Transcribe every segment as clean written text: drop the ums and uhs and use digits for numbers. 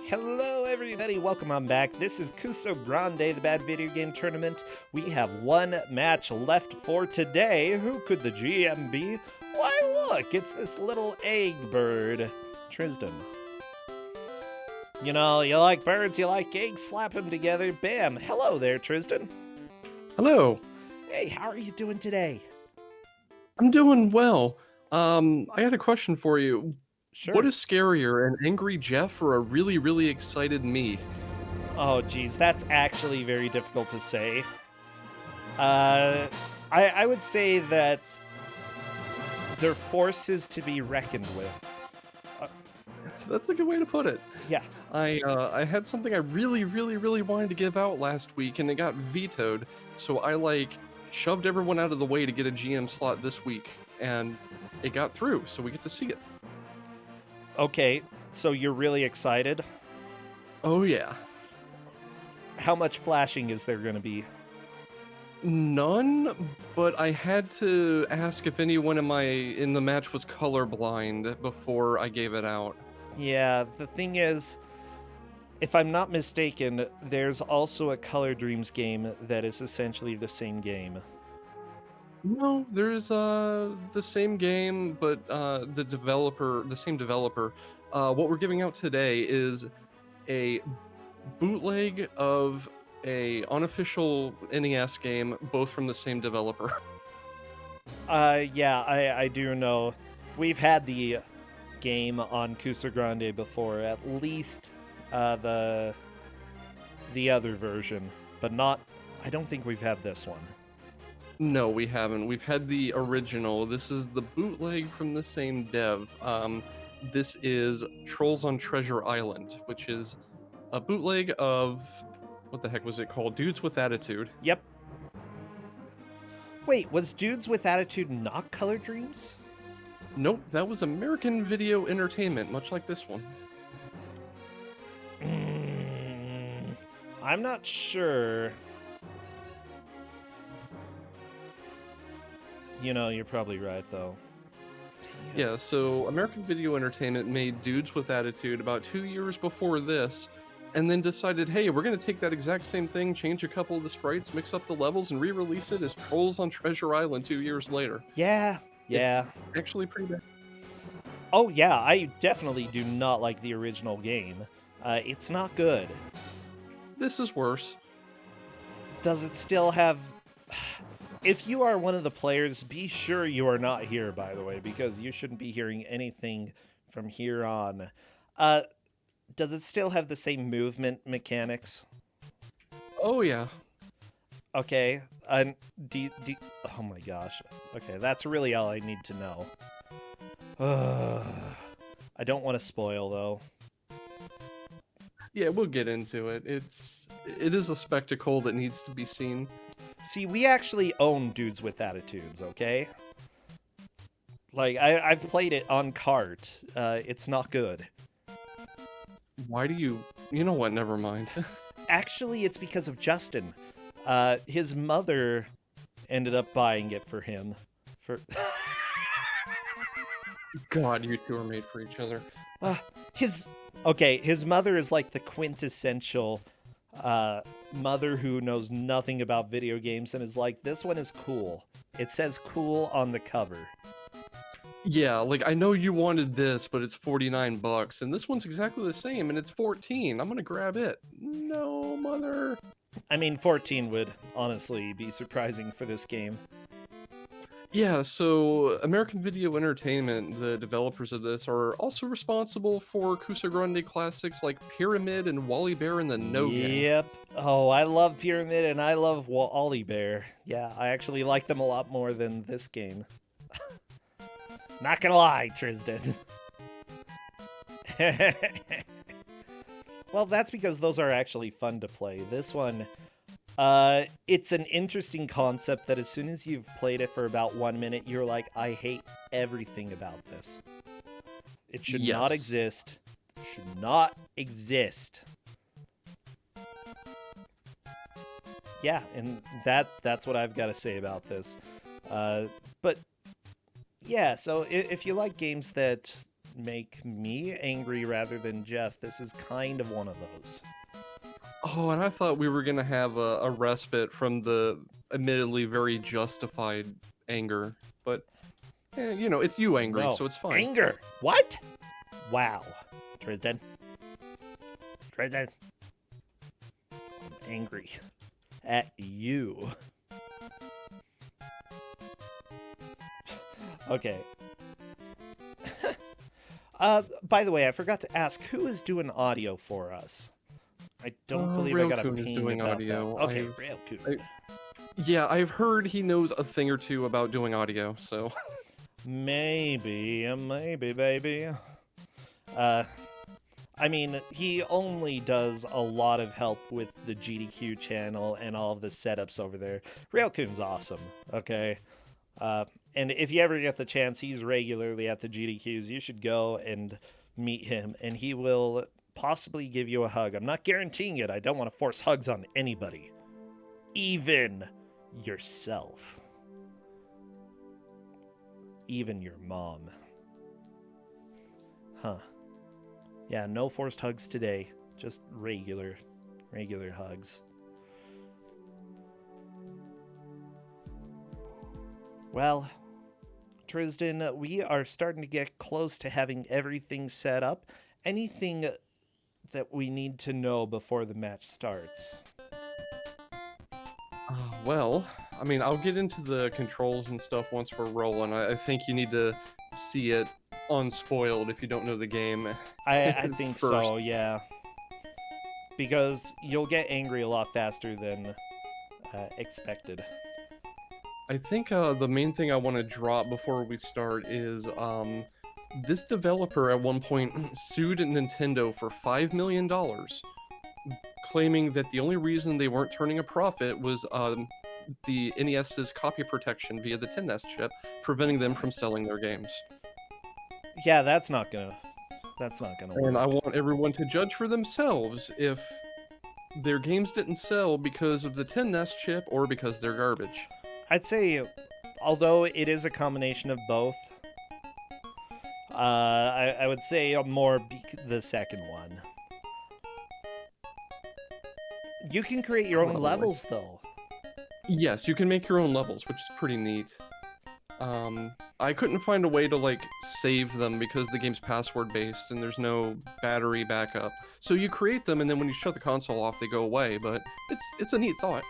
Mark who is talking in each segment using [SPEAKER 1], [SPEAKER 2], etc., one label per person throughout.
[SPEAKER 1] Hello, everybody. Welcome on back. This is Ku5ogrande, the Bad Video Game Tournament. We have one match left for today. Who could the GM be? Why, look, it's this little egg bird, Tristan. You know, you like birds, you like eggs, slap them together, bam. Hello there, Tristan.
[SPEAKER 2] Hello.
[SPEAKER 1] Hey, how are you doing today?
[SPEAKER 2] I'm doing well. I had a question for you.
[SPEAKER 1] Sure.
[SPEAKER 2] What is scarier, an angry Jeff or a really, really excited me?
[SPEAKER 1] Oh, geez, that's actually very difficult to say. I would say that they're forces to be reckoned with.
[SPEAKER 2] That's a good way to put it.
[SPEAKER 1] Yeah.
[SPEAKER 2] I had something I really, really, really wanted to give out last week, and it got vetoed. So I shoved everyone out of the way to get a GM slot this week, and it got through. So we get to see it.
[SPEAKER 1] Okay, so you're really excited.
[SPEAKER 2] Oh yeah.
[SPEAKER 1] How much flashing is there going to be?
[SPEAKER 2] None, but I had to ask if anyone in the match was colorblind before I gave it out.
[SPEAKER 1] Yeah, the thing is, if I'm not mistaken, there's also a Color Dreams game that is essentially the same game.
[SPEAKER 2] No, there's the same game, but the same developer. What we're giving out today is a bootleg of a unofficial NES game, both from the same developer.
[SPEAKER 1] Yeah, I do know. We've had the game on Ku5ogrande before, at least the other version, but not. I don't think we've had this one.
[SPEAKER 2] No, we haven't. We've had the original. This is the bootleg from the same dev. This is Trolls on Treasure Island, which is a bootleg of what the heck was it called? Dudes with Attitude.
[SPEAKER 1] Yep. Wait, was Dudes with Attitude not Color Dreams?
[SPEAKER 2] Nope, that was American Video Entertainment, much like this one.
[SPEAKER 1] I'm not sure. You know, you're probably right, though.
[SPEAKER 2] Yeah, so American Video Entertainment made Dudes with Attitude about 2 years before this, and then decided, hey, we're going to take that exact same thing, change a couple of the sprites, mix up the levels, and re-release it as Trolls on Treasure Island 2 years later.
[SPEAKER 1] Yeah.
[SPEAKER 2] It's actually pretty bad.
[SPEAKER 1] Oh, yeah, I definitely do not like the original game. It's not good.
[SPEAKER 2] This is worse.
[SPEAKER 1] Does it still have... If you are one of the players, be sure you are not here, by the way, because you shouldn't be hearing anything from here on. Does it still have the same movement mechanics?
[SPEAKER 2] Oh, yeah.
[SPEAKER 1] Okay. Oh my gosh. Okay, that's really all I need to know. I don't want to spoil, though.
[SPEAKER 2] Yeah, we'll get into it. It is a spectacle that needs to be seen.
[SPEAKER 1] See, we actually own Dudes with Attitudes, okay? Like, I've played it on cart. It's not good.
[SPEAKER 2] Why do you... You know what, never mind.
[SPEAKER 1] Actually, it's because of Justin. His mother ended up buying it for him.
[SPEAKER 2] God, you two are made for each other.
[SPEAKER 1] His mother is like the quintessential mother who knows nothing about video games and is like, this one is cool. It says cool on the cover.
[SPEAKER 2] Yeah, like, I know you wanted this, but it's $49, and this one's exactly the same, and it's 14. I'm gonna grab it. No, mother.
[SPEAKER 1] I mean, 14 would honestly be surprising for this game.
[SPEAKER 2] Yeah, so American Video Entertainment, the developers of this, are also responsible for Ku5ogrande classics like Pyramid and Wally Bear and the No Game.
[SPEAKER 1] Yep. Oh, I love Pyramid and I love Wally Bear. Yeah, I actually like them a lot more than this game. Not gonna lie, Tristan. Well, that's because those are actually fun to play. This one, it's an interesting concept that as soon as you've played it for about 1 minute, you're like, I hate everything about this. It should not exist. Should not exist. Yeah, and that's what I've got to say about this. But yeah, so if you like games that make me angry rather than Jeff. This is kind of one of those.
[SPEAKER 2] Oh, and I thought we were gonna have a respite from the admittedly very justified anger, but you know, it's you angry,
[SPEAKER 1] No.
[SPEAKER 2] so it's fine.
[SPEAKER 1] Anger! What? Wow. Tristan. Tristan. I'm angry at you. Okay. By the way, I forgot to ask, who is doing audio for us? I don't believe I got a
[SPEAKER 2] Railcoon
[SPEAKER 1] ping
[SPEAKER 2] is doing
[SPEAKER 1] about
[SPEAKER 2] audio.
[SPEAKER 1] that. Okay, Railcoon.
[SPEAKER 2] Yeah, I've heard he knows a thing or two about doing audio, so...
[SPEAKER 1] Maybe, baby. I mean, he only does a lot of help with the GDQ channel and all of the setups over there. Railcoon's awesome, okay? And if you ever get the chance, he's regularly at the GDQs. You should go and meet him, and he will possibly give you a hug. I'm not guaranteeing it. I don't want to force hugs on anybody, even yourself. Even your mom. Huh. Yeah, no forced hugs today. Just regular hugs. Well, Tristan, we are starting to get close to having everything set up. Anything that we need to know before the match starts?
[SPEAKER 2] Well, I mean, I'll get into the controls and stuff once we're rolling. I think you need to see it unspoiled if you don't know the game.
[SPEAKER 1] I think
[SPEAKER 2] first.
[SPEAKER 1] so, yeah. Because you'll get angry a lot faster than expected.
[SPEAKER 2] I think the main thing I want to drop before we start is this developer at one point sued Nintendo for $5 million, claiming that the only reason they weren't turning a profit was the NES's copy protection via the 10S chip, preventing them from selling their games.
[SPEAKER 1] Yeah, that's not gonna work.
[SPEAKER 2] And I want everyone to judge for themselves if their games didn't sell because of the 10S chip or because they're garbage.
[SPEAKER 1] I'd say, although it is a combination of both, I would say more the second one. You can create your own levels, though.
[SPEAKER 2] Yes, you can make your own levels, which is pretty neat. I couldn't find a way to, like, save them because the game's password-based and there's no battery backup. So you create them, and then when you shut the console off, they go away, but it's a neat thought.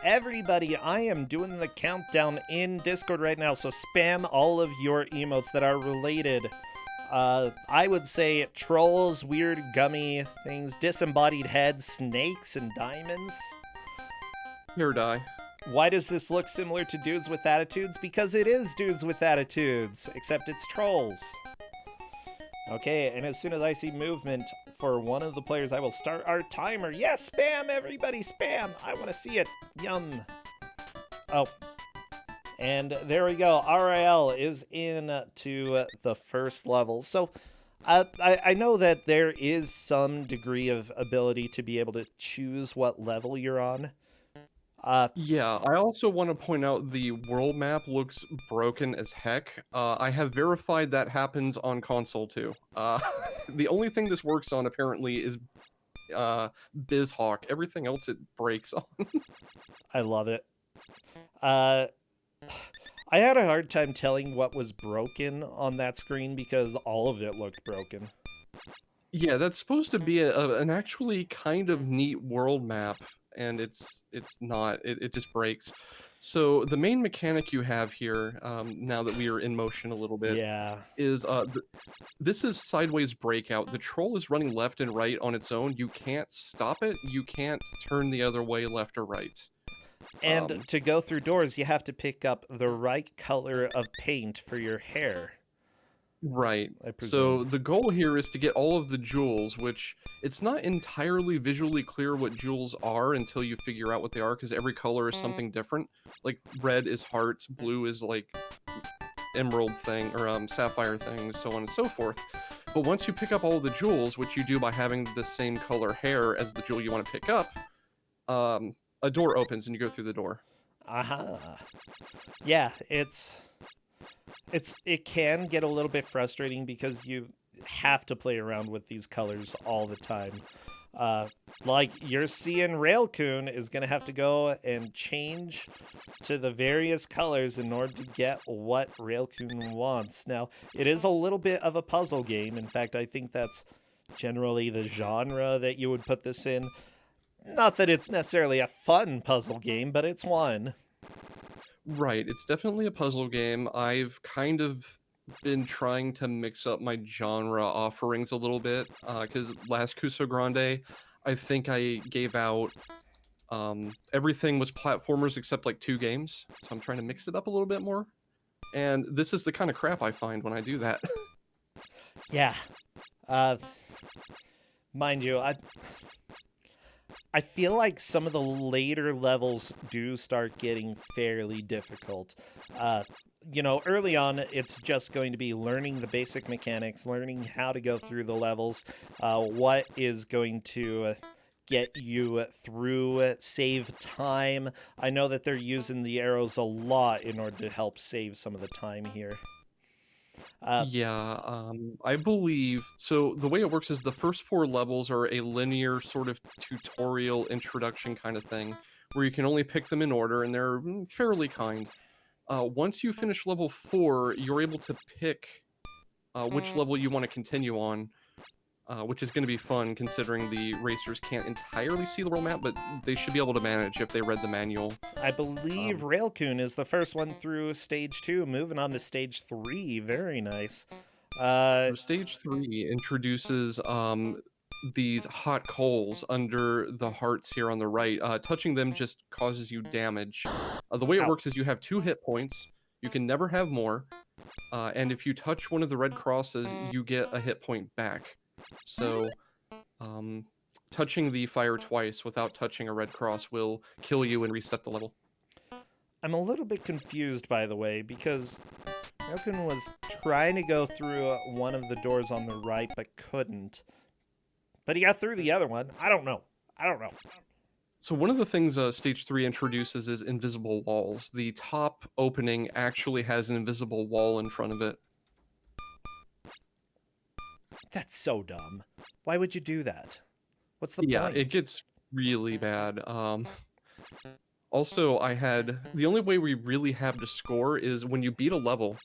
[SPEAKER 1] Everybody, I am doing the countdown in Discord right now, so spam all of your emotes that are related. I would say trolls, weird gummy things, disembodied heads, snakes, and diamonds.
[SPEAKER 2] Here, die.
[SPEAKER 1] Why does this look similar to Dudes with Attitudes? Because it is Dudes with Attitudes, except it's trolls. Okay, and as soon as I see movement for one of the players, I will start our timer. Yes, spam, everybody, spam. I want to see it. Yum. Oh. And there we go. RIL is in to the first level. So I know that there is some degree of ability to be able to choose what level you're on.
[SPEAKER 2] Yeah, I also want to point out the world map looks broken as heck. I have verified that happens on console too. The only thing this works on apparently is BizHawk. Everything else it breaks on.
[SPEAKER 1] I love it. I had a hard time telling what was broken on that screen because all of it looked broken.
[SPEAKER 2] Yeah, that's supposed to be an actually kind of neat world map, and it's not. It just breaks. So the main mechanic you have here, now that we are in motion a little bit, is this is sideways breakout. The troll is running left and right on its own. You can't stop it. You can't turn the other way, left or right.
[SPEAKER 1] And to go through doors, you have to pick up the right color of paint for your hair.
[SPEAKER 2] Right. So the goal here is to get all of the jewels, which it's not entirely visually clear what jewels are until you figure out what they are, because every color is something different. Like red is hearts, blue is like emerald thing, or sapphire things, so on and so forth. But once you pick up all of the jewels, which you do by having the same color hair as the jewel you want to pick up, a door opens and you go through the door.
[SPEAKER 1] Aha. Yeah, it's It can get a little bit frustrating because you have to play around with these colors all the time. Uh, like you're seeing Railcoon is gonna have to go and change to the various colors in order to get what Railcoon wants. Now, it is a little bit of a puzzle game. In fact, I think that's generally the genre that you would put this in. Not that it's necessarily a fun puzzle game, but it's one.
[SPEAKER 2] Right, it's definitely a puzzle game. I've kind of been trying to mix up my genre offerings a little bit, because last Ku5ogrande, I think I gave out everything was platformers except like 2 games, so I'm trying to mix it up a little bit more, and this is the kind of crap I find when I do that.
[SPEAKER 1] Yeah. Uh, mind you, I feel like some of the later levels do start getting fairly difficult. Uh, early on, it's just going to be learning the basic mechanics, learning how to go through the levels, what is going to get you through, save time. I know that they're using the arrows a lot in order to help save some of the time here.
[SPEAKER 2] Yeah, I believe so. The way it works is the first 4 levels are a linear sort of tutorial introduction kind of thing, where you can only pick them in order, and they're fairly kind. Once you finish level 4, you're able to pick which level you want to continue on, which is going to be fun considering the racers can't entirely see the world map, but they should be able to manage if they read the manual.
[SPEAKER 1] I believe
[SPEAKER 2] Um,
[SPEAKER 1] Railcoon is the first one through stage 2, moving on to stage 3. Very nice. Uh,
[SPEAKER 2] So stage 3 introduces these hot coals under the hearts here on the right. Touching them just causes you damage. The way it
[SPEAKER 1] ow.
[SPEAKER 2] works is you have 2 hit points. You can never have more. And if you touch one of the red crosses, you get a hit point back. So um, touching the fire twice without touching a red cross will kill you and reset the level.
[SPEAKER 1] I'm a little bit confused, by the way, because Railcoon was trying to go through one of the doors on the right, but couldn't. But he got through the other one. I don't know. I don't know.
[SPEAKER 2] So one of the things stage 3 introduces is invisible walls. The top opening actually has an invisible wall in front of it.
[SPEAKER 1] That's so dumb. Why would you do that? What's the
[SPEAKER 2] Yeah, it
[SPEAKER 1] point?
[SPEAKER 2] gets really bad. Also, the only way we really have to score is when you beat a level,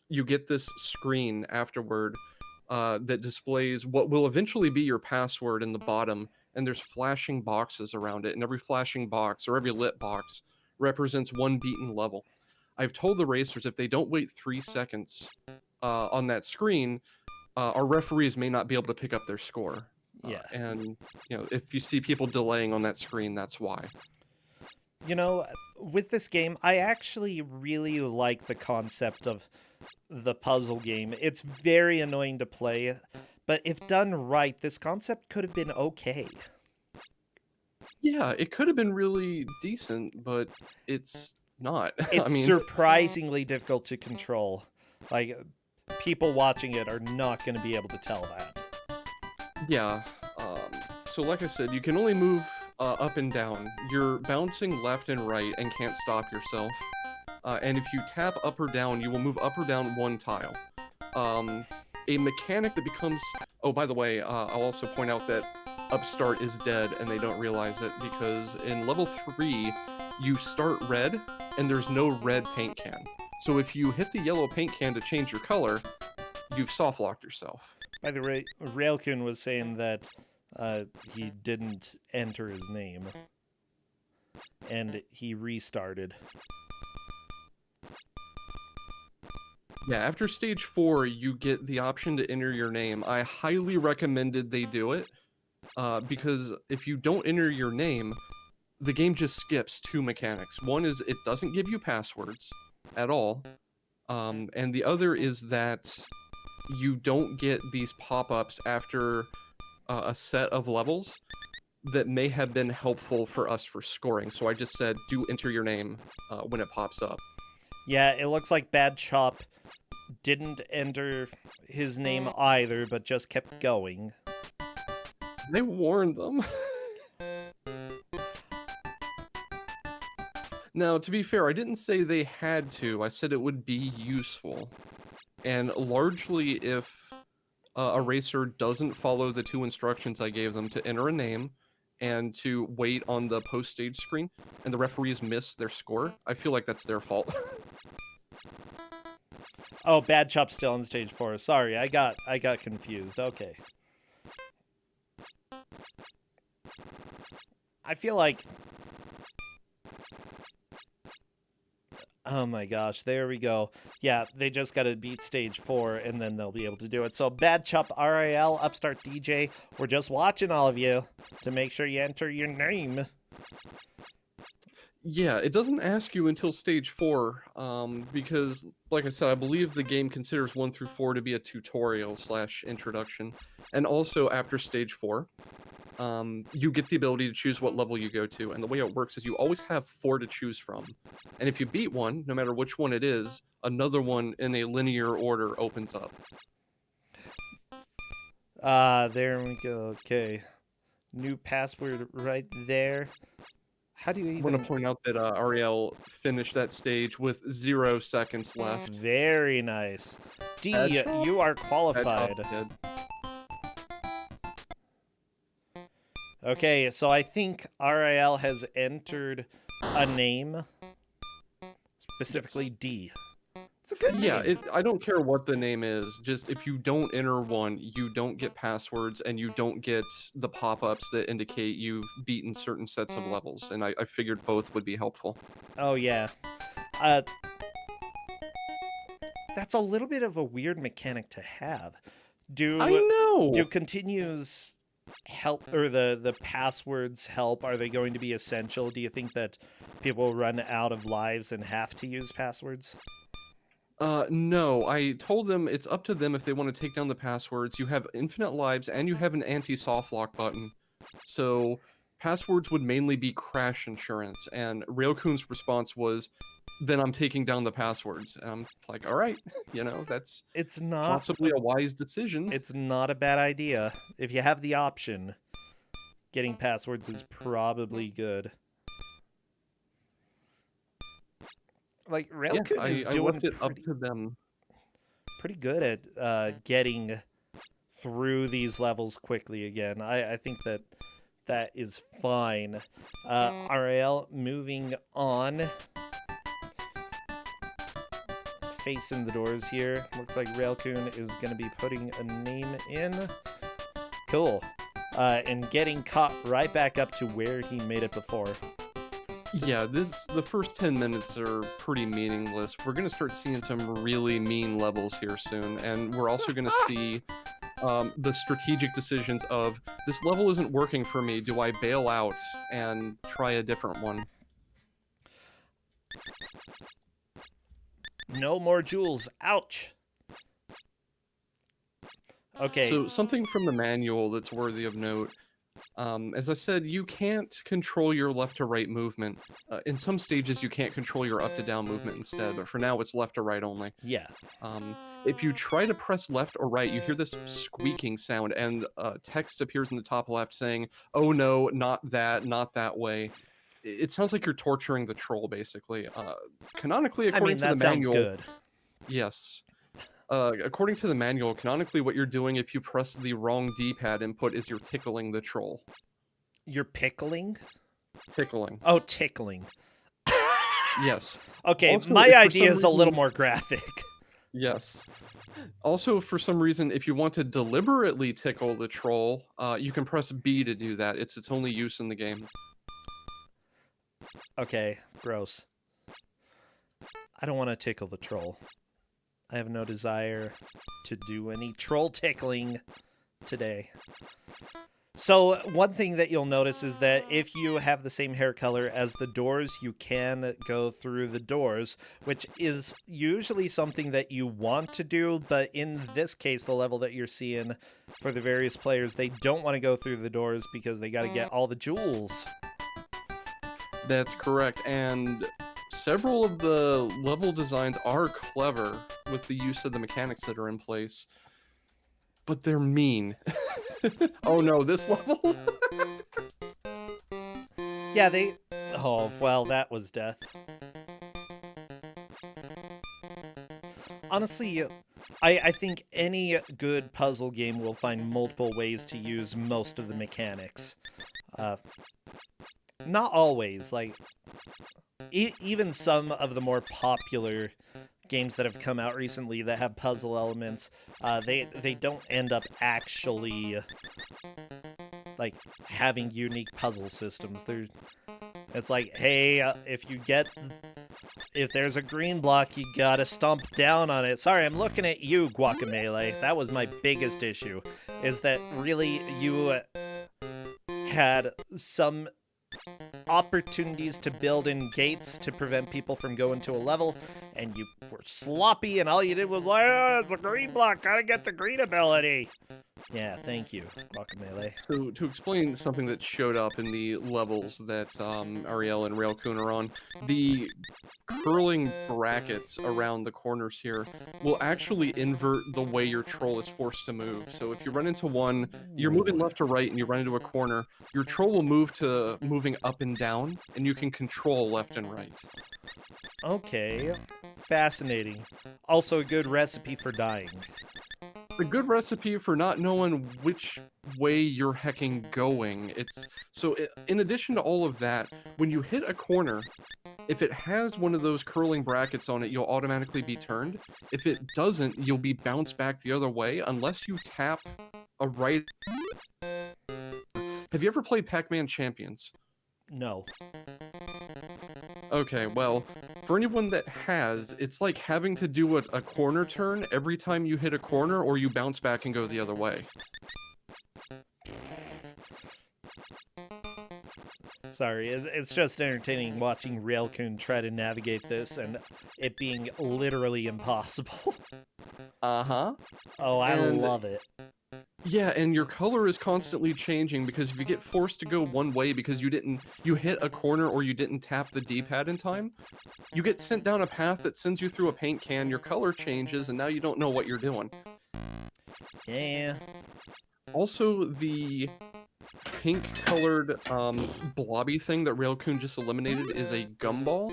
[SPEAKER 2] you get this screen afterward that displays what will eventually be your password in the bottom, and there's flashing boxes around it, and every flashing box or every lit box represents one beaten level. I've told the racers if they don't wait 3 seconds on that screen, our referees may not be able to pick up their score.
[SPEAKER 1] Yeah.
[SPEAKER 2] And if you see people delaying on that screen, that's why.
[SPEAKER 1] You know, with this game, I actually really like the concept of the puzzle game. It's very annoying to play, but if done right, this concept could have been okay.
[SPEAKER 2] Yeah, it could have been really decent, but it's not. I
[SPEAKER 1] It's
[SPEAKER 2] mean,
[SPEAKER 1] surprisingly difficult to control. Like, people watching it are not going to be able to tell that.
[SPEAKER 2] yeah. Um, so like I said, you can only move up and down. You're bouncing left and right and can't stop yourself. And if you tap up or down, you will move up or down 1 tile. A mechanic that becomes... Oh, by the way, I'll also point out that Upstart is dead and they don't realize it because in level 3, you start red and there's no red paint can. So if you hit the yellow paint can to change your color, you've soft locked yourself.
[SPEAKER 1] By the way, Railkin was saying that he didn't enter his name, and he restarted.
[SPEAKER 2] Yeah, after stage 4, you get the option to enter your name. I highly recommended they do it, because if you don't enter your name, the game just skips 2 mechanics. One is it doesn't give you passwords at all, and the other is that you don't get these pop-ups after a set of levels that may have been helpful for us for scoring. So I just said, do enter your name when it pops up.
[SPEAKER 1] Yeah, it looks like Bad Chop didn't enter his name either, but just kept going.
[SPEAKER 2] They warned them. Now, to be fair, I didn't say they had to. I said it would be useful. And largely, if a racer doesn't follow the two instructions I gave them to enter a name and to wait on the post-stage screen, and the referees miss their score, I feel like that's their fault.
[SPEAKER 1] Oh, Bad Chop's still on stage 4. Sorry, I got confused. Okay. I feel like... Oh my gosh, there we go. Yeah, they just got to beat stage 4, and then they'll be able to do it. So, Bad Chop, RIL, Upstart DJ, we're just watching all of you to make sure you enter your name.
[SPEAKER 2] Yeah, it doesn't ask you until stage 4, because, like I said, I believe the game considers 1 through 4 to be a tutorial / introduction. And also, after stage 4, you get the ability to choose what level you go to, and the way it works is you always have 4 to choose from. And if you beat one, no matter which one it is, another one in a linear order opens up.
[SPEAKER 1] There we go. Okay. New password right there. How do you even...
[SPEAKER 2] I want to point out that Ariel finished that stage with 0 seconds left.
[SPEAKER 1] Very nice. D, you are qualified. Okay, so I think RIL has entered a name, specifically
[SPEAKER 2] Yes.
[SPEAKER 1] D. It's a good name.
[SPEAKER 2] I don't care what the name is. Just if you don't enter one, you don't get passwords, and you don't get the pop-ups that indicate you've beaten certain sets of levels. And I figured both would be helpful.
[SPEAKER 1] Oh, yeah. That's a little bit of a weird mechanic to have.
[SPEAKER 2] I know!
[SPEAKER 1] Do continues help, or the passwords help? Are they going to be essential? Do you think that people run out of lives and have to use passwords?
[SPEAKER 2] No, I told them it's up to them if they want to take down the passwords. You have infinite lives, and you have an anti-soft lock button. So, passwords would mainly be crash insurance, and Railcoon's response was, then I'm taking down the passwords. And I'm like, alright, that's possibly a wise decision.
[SPEAKER 1] It's not a bad idea. If you have the option, getting passwords is probably good. Like, Railcoon is doing
[SPEAKER 2] it up to them.
[SPEAKER 1] Pretty good at getting through these levels quickly again. I think that is fine. RL, moving on. Facing the doors here. Looks like Railcoon is going to be putting a name in. Cool. And getting caught right back up to where he made it before.
[SPEAKER 2] Yeah, the first 10 minutes are pretty meaningless. We're going to start seeing some really mean levels here soon, and we're also going to see the strategic decisions of, this level isn't working for me, do I bail out and try a different one?
[SPEAKER 1] No more jewels. Ouch. Okay.
[SPEAKER 2] So something from the manual that's worthy of note. As I said, you can't control your left to right movement. In some stages, you can't control your up to down movement instead, but for now, it's left to right only.
[SPEAKER 1] Yeah.
[SPEAKER 2] If you try to press left or right, you hear this squeaking sound, and text appears in the top left saying, "Oh no, not that way." It sounds like you're torturing the troll, basically. Canonically, according to the manual,
[SPEAKER 1] sounds good.
[SPEAKER 2] Yes. According to the manual, canonically, what you're doing if you press the wrong D-pad input is you're tickling the troll.
[SPEAKER 1] You're pickling?
[SPEAKER 2] Tickling.
[SPEAKER 1] Oh, tickling.
[SPEAKER 2] Yes.
[SPEAKER 1] Okay,
[SPEAKER 2] also,
[SPEAKER 1] my idea is a little more graphic.
[SPEAKER 2] Yes. Also, for some reason, if you want to deliberately tickle the troll, you can press B to do that. It's its only use in the game.
[SPEAKER 1] Okay, gross. I don't want to tickle the troll. I have no desire to do any troll tickling today. So, one thing that you'll notice is that if you have the same hair color as the doors, you can go through the doors, which is usually something that you want to do, but in this case, the level that you're seeing for the various players, they don't want to go through the doors because they got to get all the jewels.
[SPEAKER 2] That's correct, and several of the level designs are clever with the use of the mechanics that are in place, but they're mean. Oh no, this level?
[SPEAKER 1] Yeah, oh, well, that was death. Honestly, I think any good puzzle game will find multiple ways to use most of the mechanics. Uh, Not always, like, even some of the more popular games that have come out recently that have puzzle elements, they don't end up actually, like, having unique puzzle systems. It's like, hey, if there's a green block, you gotta stomp down on it. Sorry, I'm looking at you, Guacamole. That was my biggest issue, is that really you had some opportunities to build in gates to prevent people from going to a level, and you were sloppy, and all you did was like, oh, it's a green block, gotta get the green ability. Yeah, thank you, Guacamole.
[SPEAKER 2] So to explain something that showed up in the levels that Ariel and Railcoon are on, the curling brackets around the corners here will actually invert the way your troll is forced to move. So if you run into one, you're moving left to right and you run into a corner, your troll will move to moving up and down, and you can control left and right.
[SPEAKER 1] Okay, fascinating. Also a good recipe for dying.
[SPEAKER 2] A good recipe for not knowing which way you're hecking going. In addition to all of that, when you hit a corner, if it has one of those curling brackets on it, you'll automatically be turned. If it doesn't, you'll be bounced back the other way unless you tap a right. Have you ever played Pac-Man Champions?
[SPEAKER 1] No.
[SPEAKER 2] Okay, well, for anyone that has, it's like having to do a corner turn every time you hit a corner or you bounce back and go the other way.
[SPEAKER 1] Sorry, it's just entertaining watching Railcoon try to navigate this and it being literally impossible.
[SPEAKER 2] Uh-huh.
[SPEAKER 1] Oh, I love it.
[SPEAKER 2] Yeah, and your color is constantly changing because if you get forced to go one way because you hit a corner or you didn't tap the D-pad in time, you get sent down a path that sends you through a paint can, your color changes, and now you don't know what you're doing.
[SPEAKER 1] Yeah.
[SPEAKER 2] Also, the pink-colored blobby thing that Railcoon just eliminated is a gumball.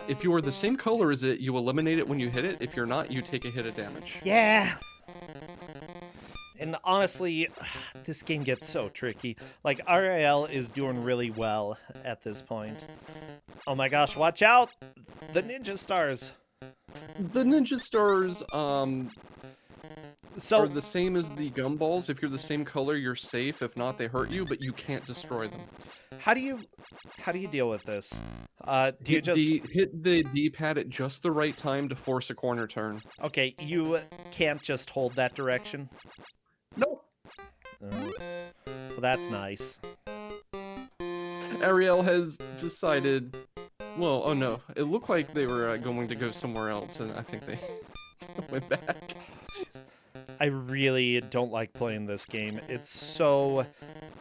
[SPEAKER 2] If you are the same color as it, you eliminate it when you hit it. If you're not, you take a hit of damage.
[SPEAKER 1] Yeah! And honestly, this game gets so tricky. Like, RAL is doing really well at this point. Oh my gosh, watch out! The ninja stars!
[SPEAKER 2] The ninja stars,
[SPEAKER 1] So
[SPEAKER 2] are the same as the gumballs. If you're the same color, you're safe. If not, they hurt you, but you can't destroy them.
[SPEAKER 1] how do you deal with this? Do you just
[SPEAKER 2] hit the D-pad at just the right time to force a corner turn?
[SPEAKER 1] okay? You can't just hold that direction.
[SPEAKER 2] Nope.
[SPEAKER 1] Oh. Well, that's nice.
[SPEAKER 2] Ariel has decided. Well, oh no, it looked like they were going to go somewhere else, and I think they went back.
[SPEAKER 1] I really don't like playing this game. It's so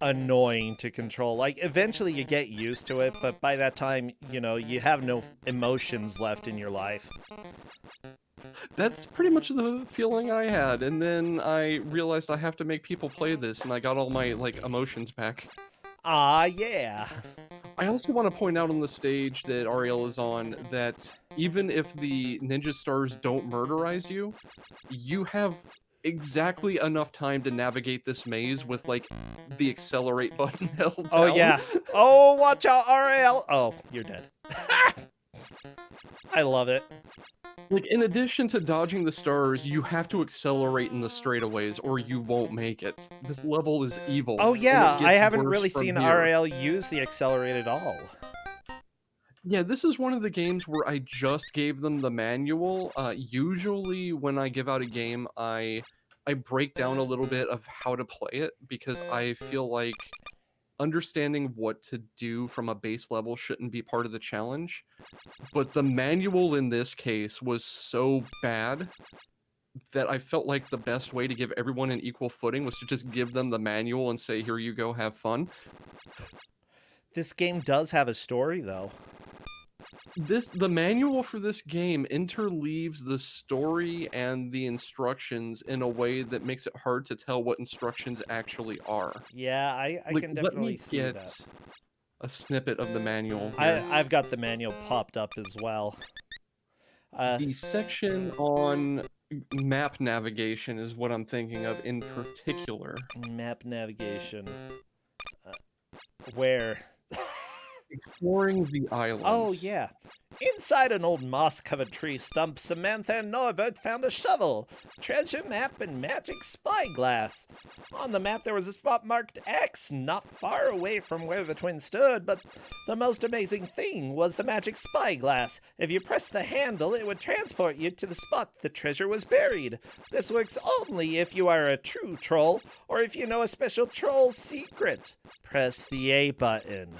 [SPEAKER 1] annoying to control. Like, eventually you get used to it, but by that time, you know, you have no emotions left in your life.
[SPEAKER 2] That's pretty much the feeling I had, and then I realized I have to make people play this, and I got all my, like, emotions back.
[SPEAKER 1] Ah, yeah.
[SPEAKER 2] I also want to point out on the stage that Ariel is on that even if the ninja stars don't murderize you, you have exactly enough time to navigate this maze with, like, the accelerate button held down.
[SPEAKER 1] Oh, yeah. Oh, watch out, RAL. Oh, you're dead. I love it.
[SPEAKER 2] Like, in addition to dodging the stars, you have to accelerate in the straightaways or you won't make it. This level is evil.
[SPEAKER 1] Oh, yeah.
[SPEAKER 2] And it
[SPEAKER 1] I
[SPEAKER 2] gets
[SPEAKER 1] haven't
[SPEAKER 2] worse
[SPEAKER 1] really
[SPEAKER 2] from
[SPEAKER 1] seen
[SPEAKER 2] here.
[SPEAKER 1] RAL use the accelerate at all.
[SPEAKER 2] Yeah, this is one of the games where I just gave them the manual. Usually when I give out a game, I break down a little bit of how to play it because I feel like understanding what to do from a base level shouldn't be part of the challenge. But the manual in this case was so bad that I felt like the best way to give everyone an equal footing was to just give them the manual and say, here you go, have fun.
[SPEAKER 1] This game does have a story, though.
[SPEAKER 2] The manual for this game interleaves the story and the instructions in a way that makes it hard to tell what instructions actually are.
[SPEAKER 1] Yeah, I
[SPEAKER 2] Like,
[SPEAKER 1] can
[SPEAKER 2] let
[SPEAKER 1] definitely
[SPEAKER 2] me
[SPEAKER 1] see
[SPEAKER 2] get
[SPEAKER 1] that.
[SPEAKER 2] a snippet of the manual here.
[SPEAKER 1] I've got the manual popped up as well. Uh,
[SPEAKER 2] The section on map navigation is what I'm thinking of in particular.
[SPEAKER 1] Map navigation. Where?
[SPEAKER 2] Exploring the
[SPEAKER 1] Oh,
[SPEAKER 2] islands.
[SPEAKER 1] yeah. Inside an old moss-covered tree stump, Samantha and Norbert found a shovel, treasure map, and magic spyglass. On the map, there was a spot marked X, not far away from where the twins stood, but the most amazing thing was the magic spyglass. If you pressed the handle, it would transport you to the spot the treasure was buried. This works only if you are a true troll, or if you know a special troll secret. Press the A button.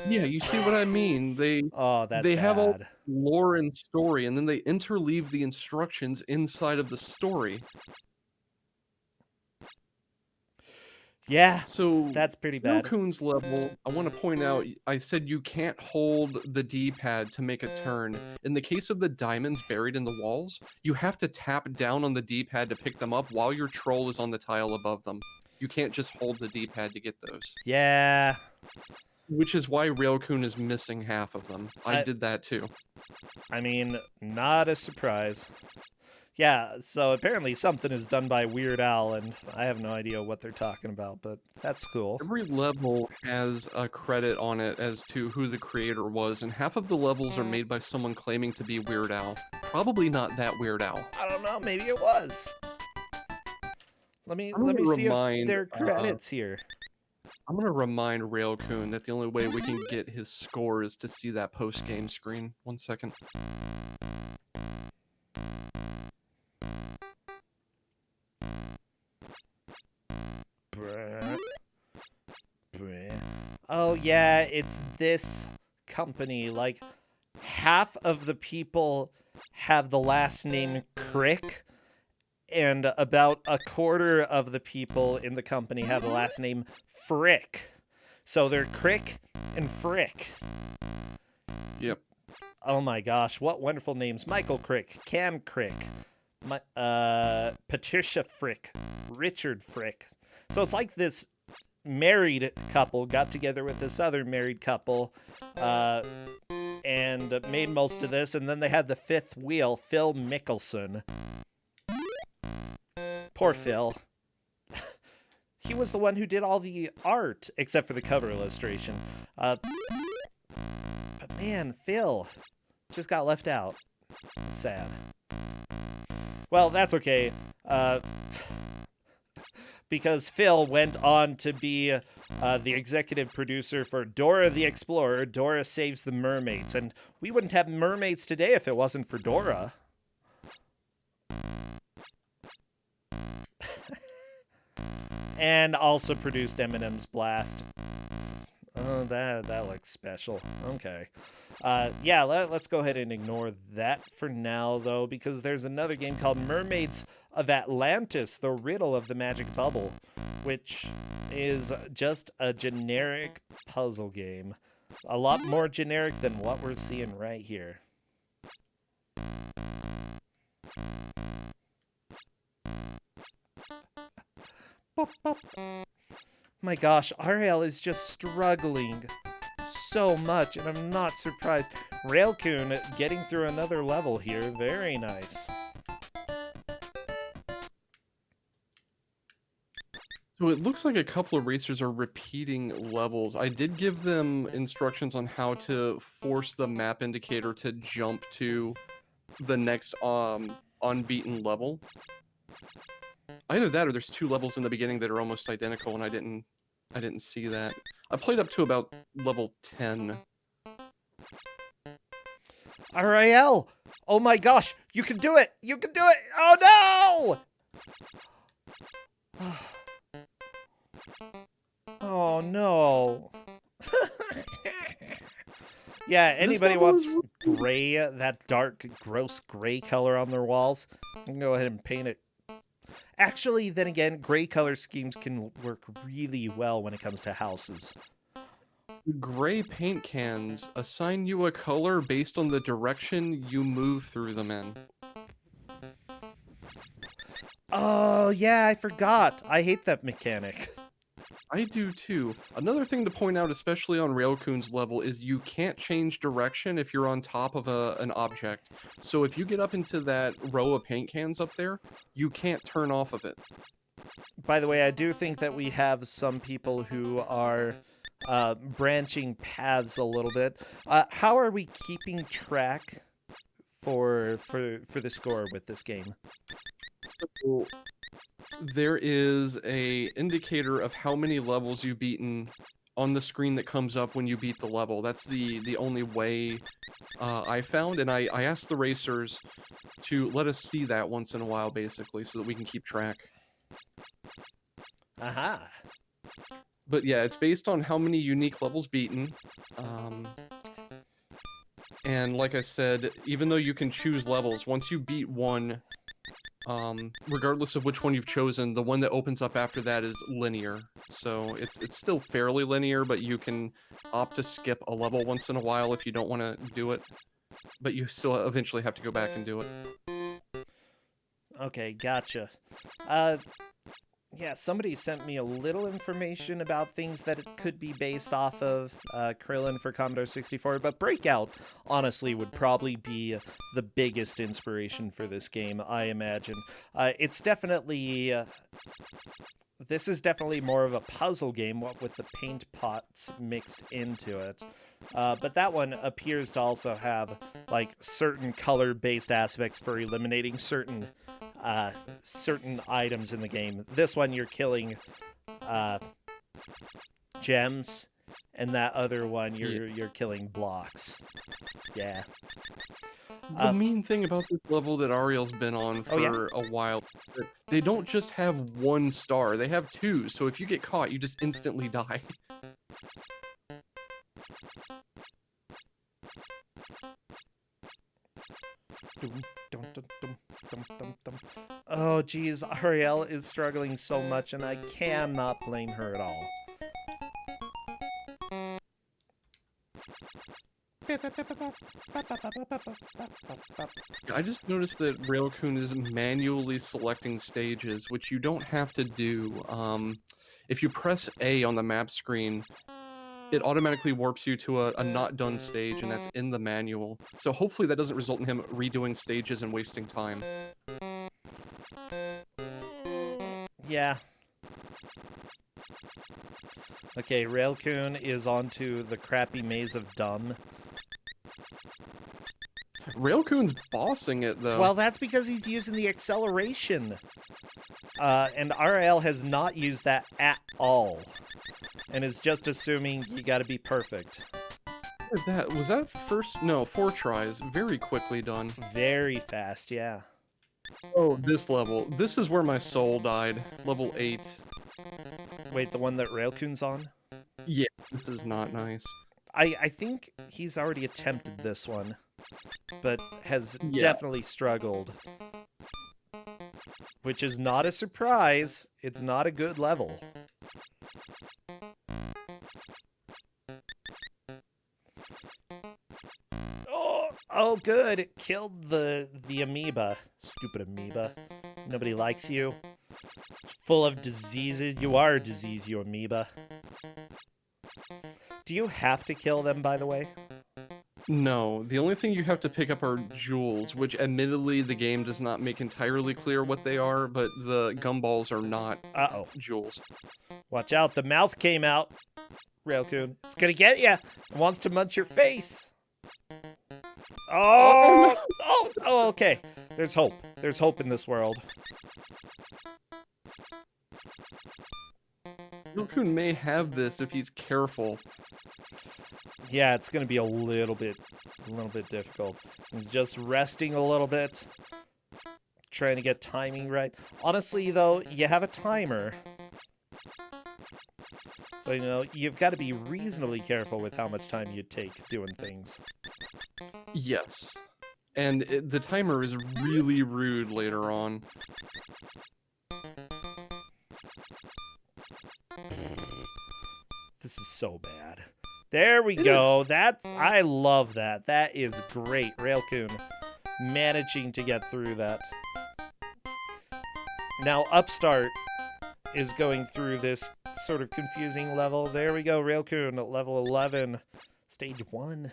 [SPEAKER 2] Yeah, you see what I mean?
[SPEAKER 1] Oh, that's
[SPEAKER 2] They have all
[SPEAKER 1] bad.
[SPEAKER 2] lore and story, and then they interleave the instructions inside of the story.
[SPEAKER 1] Yeah,
[SPEAKER 2] So,
[SPEAKER 1] that's pretty bad.
[SPEAKER 2] Ryokun's level, I want to point out, I said you can't hold the D-pad to make a turn. In the case of the diamonds buried in the walls, you have to tap down on the D-pad to pick them up while your troll is on the tile above them. You can't just hold the D-pad to get those.
[SPEAKER 1] Yeah.
[SPEAKER 2] Which is why Ryokun is missing half of them. I did that too.
[SPEAKER 1] I mean, not a surprise. Yeah, so apparently something is done by Weird Al, and I have no idea what they're talking about, but that's cool.
[SPEAKER 2] Every level has a credit on it as to who the creator was, and half of the levels are made by someone claiming to be Weird Al. Probably not that Weird Al.
[SPEAKER 1] I don't know, maybe it was. Let me
[SPEAKER 2] gonna
[SPEAKER 1] see
[SPEAKER 2] remind,
[SPEAKER 1] if there are credits here.
[SPEAKER 2] I'm gonna remind Railcoon that the only way we can get his score is to see that post-game screen. 1 second.
[SPEAKER 1] Oh yeah, it's this company. Like, half of the people have the last name Crick, and about a quarter of the people in the company have the last name Frick. So they're Crick and Frick.
[SPEAKER 2] Yep.
[SPEAKER 1] Oh my gosh, what wonderful names. Michael Crick, Cam Crick, Patricia Frick, Richard Frick. So it's like this married couple got together with this other married couple and made most of this, and then they had the fifth wheel, Phil Mickelson. Poor Phil. He was the one who did all the art, except for the cover illustration. But man, Phil just got left out. It's sad. Well, that's okay. Because Phil went on to be the executive producer for Dora the Explorer, Dora Saves the Mermaids. And we wouldn't have mermaids today if it wasn't for Dora. And also produced Eminem's Blast. Oh, that looks special. Okay. Yeah, let's go ahead and ignore that for now, though, because there's another game called Mermaids of Atlantis, The Riddle of the Magic Bubble, which is just a generic puzzle game. A lot more generic than what we're seeing right here. My gosh, Ariel is just struggling so much, and I'm not surprised. Railcoon getting through another level here. Very nice.
[SPEAKER 2] So it looks like a couple of racers are repeating levels. I did give them instructions on how to force the map indicator to jump to the next unbeaten level. Either that or there's two levels in the beginning that are almost identical, and I didn't see that. I played up to about level 10.
[SPEAKER 1] Ariel! Oh my gosh! You can do it! You can do it! Oh no! Oh no. Yeah, anybody wants gray, that dark, gross gray color on their walls, you can go ahead and paint it. Actually, then again, gray color schemes can work really well when it comes to houses.
[SPEAKER 2] Gray paint cans assign you a color based on the direction you move through them in.
[SPEAKER 1] Oh, yeah, I forgot. I hate that mechanic.
[SPEAKER 2] I do too. Another thing to point out, especially on Railcoon's level, is you can't change direction if you're on top of an object. So if you get up into that row of paint cans up there, you can't turn off of it.
[SPEAKER 1] By the way, I do think that we have some people who are branching paths a little bit. How are we keeping track for the score with this game?
[SPEAKER 2] So there is a indicator of how many levels you've beaten on the screen that comes up when you beat the level. That's the only way I found, and I asked the racers to let us see that once in a while, basically, so that we can keep track.
[SPEAKER 1] Aha.
[SPEAKER 2] But yeah, it's based on how many unique levels beaten. And like I said, even though you can choose levels, once you beat one, regardless of which one you've chosen, the one that opens up after that is linear. So it's still fairly linear, but you can opt to skip a level once in a while if you don't want to do it. But you still eventually have to go back and do it.
[SPEAKER 1] Okay, gotcha. Yeah, somebody sent me a little information about things that it could be based off of Krillin for Commodore 64, but Breakout, honestly, would probably be the biggest inspiration for this game, I imagine. It's definitely... this is definitely more of a puzzle game, what with the paint pots mixed into it. But that one appears to also have, like, certain color-based aspects for eliminating certain items in the game. This one you're killing gems, and that other one you're killing blocks. Yeah.
[SPEAKER 2] The mean thing about this level that Ariel's been on for a while, they don't just have one star, they have two, so if you get caught, you just instantly die.
[SPEAKER 1] Oh, geez, Ariel is struggling so much, and I cannot blame her at all.
[SPEAKER 2] I just noticed that Railcoon is manually selecting stages, which you don't have to do. If you press A on the map screen, it automatically warps you to a not done stage, and that's in the manual. So hopefully that doesn't result in him redoing stages and wasting time.
[SPEAKER 1] Yeah. Okay, Railcoon is onto the crappy maze of dumb.
[SPEAKER 2] Railcoon's bossing it, though.
[SPEAKER 1] Well, that's because he's using the acceleration. And RL has not used that at all. And is just assuming you gotta be perfect.
[SPEAKER 2] Look at that. Was that first? No, 4 tries. Very quickly done.
[SPEAKER 1] Very fast, yeah.
[SPEAKER 2] Oh, this level. This is where my soul died. Level 8.
[SPEAKER 1] Wait, the one that Railcoon's on?
[SPEAKER 2] Yeah, this is not nice.
[SPEAKER 1] I think he's already attempted this one, but has definitely struggled. Which is not a surprise. It's not a good level. Oh, good. It killed the amoeba. Stupid amoeba. Nobody likes you. Full of diseases. You are a disease, you amoeba. Do you have to kill them, by the way?
[SPEAKER 2] No, the only thing you have to pick up are jewels, which admittedly the game does not make entirely clear what they are, but the gumballs are not jewels.
[SPEAKER 1] Watch out, the mouth came out. Railcoon. It's gonna get ya. It wants to munch your face. Oh! Oh, okay. There's hope. There's hope in this world.
[SPEAKER 2] Railcoon may have this if he's careful.
[SPEAKER 1] Yeah, it's gonna be a little bit difficult. He's just resting a little bit, trying to get timing right. Honestly, though, you have a timer, so you know you've got to be reasonably careful with how much time you take doing things.
[SPEAKER 2] Yes, and the timer is really rude later on.
[SPEAKER 1] This is so bad. There we go. I love that. That is great. Railcoon managing to get through that. Now, Upstart is going through this sort of confusing level. There we go, Railcoon at level 11, stage 1.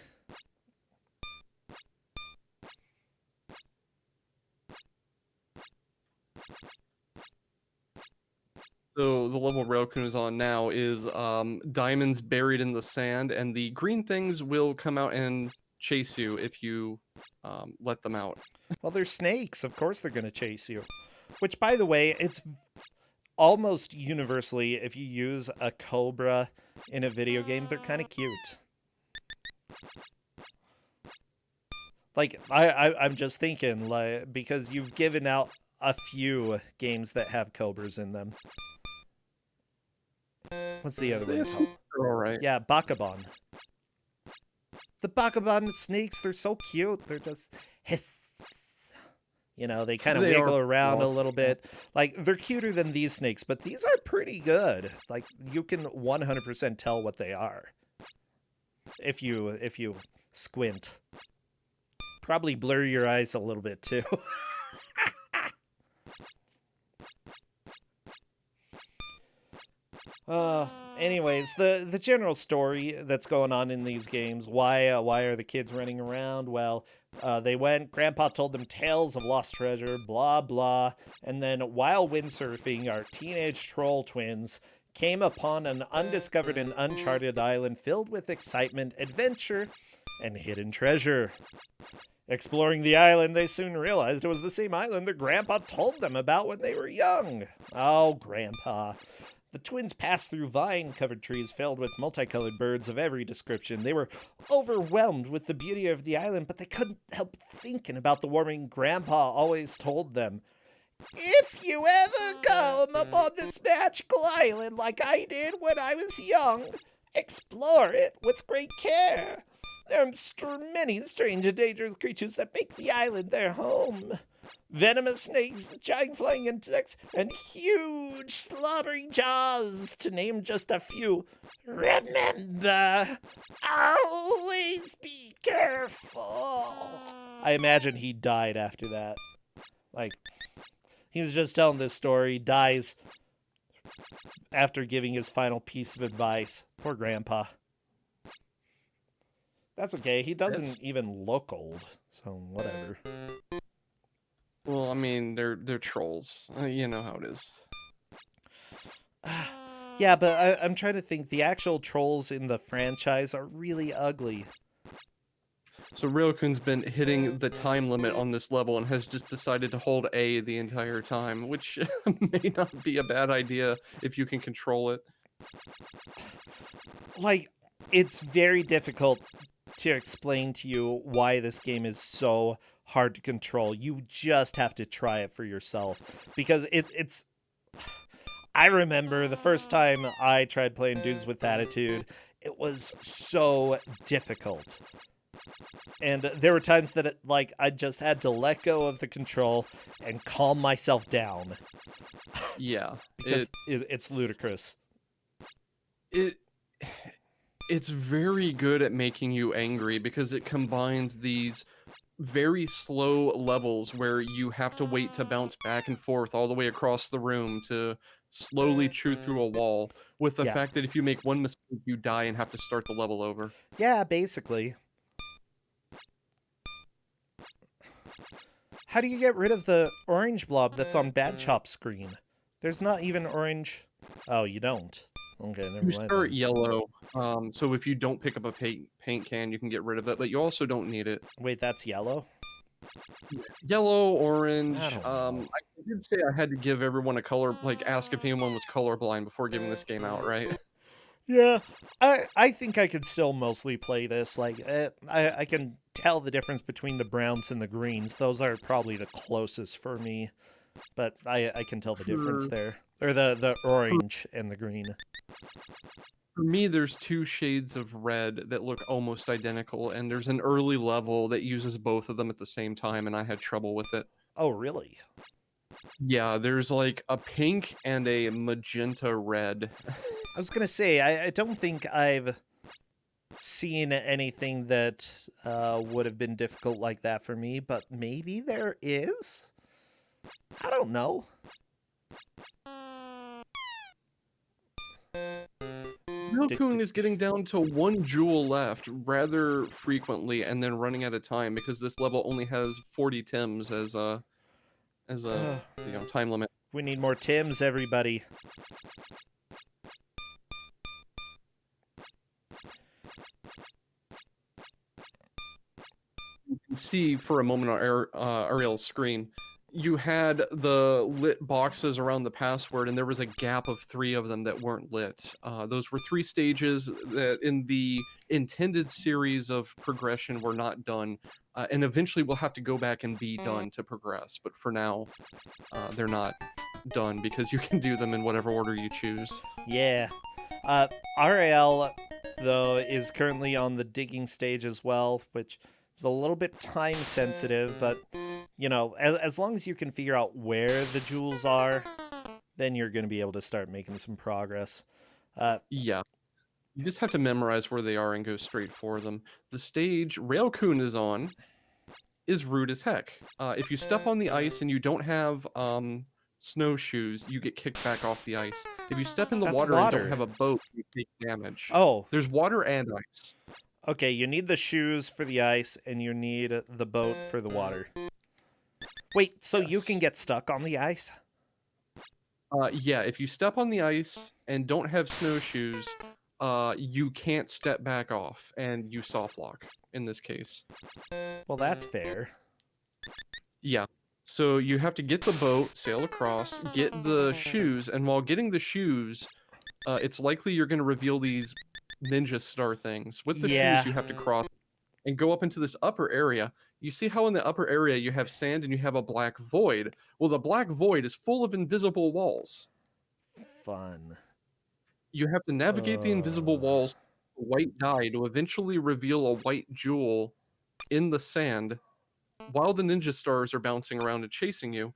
[SPEAKER 2] So the level Railcoon is on now is diamonds buried in the sand, and the green things will come out and chase you if you let them out.
[SPEAKER 1] Well, they're snakes. Of course they're going to chase you. Which, by the way, it's almost universally, if you use a cobra in a video game, they're kind of cute. Like, I'm just thinking, like, because you've given out a few games that have cobras in them. What's the other one called?
[SPEAKER 2] All right.
[SPEAKER 1] Yeah, Bakabon. The Bakabon snakes, they're so cute. They're just hiss. You know, they kind of wiggle around a little bit. Like, they're cuter than these snakes, but these are pretty good. Like, you can 100% tell what they are. If you squint. Probably blur your eyes a little bit, too. Anyways, the general story that's going on in these games, why are the kids running around? Well, Grandpa told them tales of lost treasure, blah, blah. And then while windsurfing, our teenage troll twins came upon an undiscovered and uncharted island filled with excitement, adventure, and hidden treasure. Exploring the island, they soon realized it was the same island their grandpa told them about when they were young. Oh, Grandpa. The twins passed through vine-covered trees filled with multicolored birds of every description. They were overwhelmed with the beauty of the island, but they couldn't help thinking about the warning Grandpa always told them. If you ever come upon this magical island like I did when I was young, explore it with great care. There are many strange and dangerous creatures that make the island their home. Venomous snakes, giant flying insects, and huge slobbering jaws, to name just a few. Remember, always be careful. I imagine he died after that. Like, he was just telling this story, dies after giving his final piece of advice. Poor Grandpa. That's okay. He doesn't even look old, so whatever.
[SPEAKER 2] Well, I mean, they're trolls. You know how it is.
[SPEAKER 1] Yeah, but I'm trying to think. The actual trolls in the franchise are really ugly.
[SPEAKER 2] So Railcoon's been hitting the time limit on this level and has just decided to hold A the entire time, which may not be a bad idea if you can control it.
[SPEAKER 1] Like, it's very difficult to explain to you why this game is so hard to control. You just have to try it for yourself, because it's I remember the first time I tried playing Dudes with Attitude, it was so difficult. And there were times that I just had to let go of the control and calm myself down.
[SPEAKER 2] Yeah.
[SPEAKER 1] Because it's ludicrous.
[SPEAKER 2] It's very good at making you angry because it combines these very slow levels where you have to wait to bounce back and forth all the way across the room to slowly chew through a wall, with the fact that if you make one mistake, you die and have to start the level over.
[SPEAKER 1] Yeah, basically. How do you get rid of the orange blob that's on Bad Chop's screen? There's not even orange. Oh, you don't. Okay, never mind.
[SPEAKER 2] You start yellow, so if you don't pick up a paint can, you can get rid of it, but you also don't need it.
[SPEAKER 1] Wait, that's yellow?
[SPEAKER 2] Yellow, orange.
[SPEAKER 1] I don't know.
[SPEAKER 2] I did say I had to give everyone a color, ask if anyone was colorblind before giving this game out, right?
[SPEAKER 1] Yeah, I think I could still mostly play this. I can tell the difference between the browns and the greens. Those are probably the closest for me, but I can tell the difference there. Or the orange and the green.
[SPEAKER 2] For me, there's two shades of red that look almost identical, and there's an early level that uses both of them at the same time, and I had trouble with it.
[SPEAKER 1] Oh, really?
[SPEAKER 2] Yeah, there's like a pink and a magenta red.
[SPEAKER 1] I was going to say, I don't think I've seen anything that would have been difficult like that for me, but maybe there is? I don't know.
[SPEAKER 2] Railcoon is getting down to 1 jewel left rather frequently and then running out of time because this level only has 40 Tims as a time limit.
[SPEAKER 1] We need more Tims, everybody.
[SPEAKER 2] You can see for a moment on Ariel's screen, you had the lit boxes around the password, and there was a gap of 3 of them that weren't lit. Those were 3 stages that in the intended series of progression were not done, and eventually we'll have to go back and be done to progress. But for now, they're not done because you can do them in whatever order you choose.
[SPEAKER 1] Yeah. RL, though, is currently on the digging stage as well, which is a little bit time sensitive, but, you know, as long as you can figure out where the jewels are, then you're going to be able to start making some progress.
[SPEAKER 2] Yeah. You just have to memorize where they are and go straight for them. The stage Railcoon is on is rude as heck. If you step on the ice and you don't have snowshoes, you get kicked back off the ice. If you step in the
[SPEAKER 1] That's
[SPEAKER 2] water and
[SPEAKER 1] water.
[SPEAKER 2] don't have a boat, you take damage.
[SPEAKER 1] Oh,
[SPEAKER 2] There's water and ice.
[SPEAKER 1] okay, you need the shoes for the ice, and you need the boat for the water. Wait, so you can
[SPEAKER 2] Yes.
[SPEAKER 1] get stuck on the ice?
[SPEAKER 2] Yeah, if you step on the ice and don't have snowshoes, you can't step back off, and you soft lock in this case.
[SPEAKER 1] Well, that's fair.
[SPEAKER 2] Yeah. So you have to get the boat, sail across, get the shoes, and while getting the shoes, it's likely you're going to reveal these ninja star things. With the
[SPEAKER 1] Yeah.
[SPEAKER 2] shoes, you have to cross and go up into this upper area. You see how in the upper area you have sand and you have a black void? Well, the black void is full of invisible walls.
[SPEAKER 1] Fun.
[SPEAKER 2] You have to navigate the invisible walls, white dye, to eventually reveal a white jewel in the sand while the ninja stars are bouncing around and chasing you.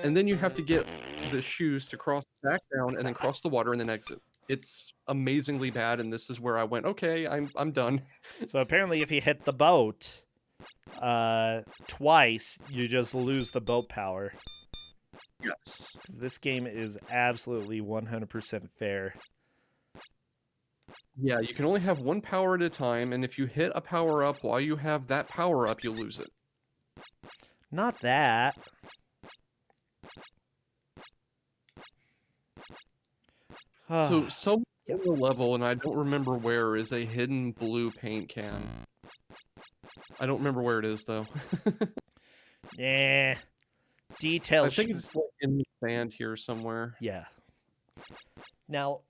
[SPEAKER 2] And then you have to get the shoes to cross back down and then cross the water and then exit. It's amazingly bad, and this is where I went, okay, I'm done.
[SPEAKER 1] So apparently if you hit the boat twice, you just lose the boat power.
[SPEAKER 2] Yes.
[SPEAKER 1] 'Cause this game is absolutely 100% fair.
[SPEAKER 2] Yeah, you can only have 1 power at a time, and if you hit a power up while you have that power up, you lose it.
[SPEAKER 1] Not that.
[SPEAKER 2] So somewhere
[SPEAKER 1] Yep.
[SPEAKER 2] on the level, and I don't remember where, is a hidden blue paint can. I don't remember where it is though.
[SPEAKER 1] Yeah. Detail.
[SPEAKER 2] I think it's like in the sand here somewhere.
[SPEAKER 1] Yeah. Now,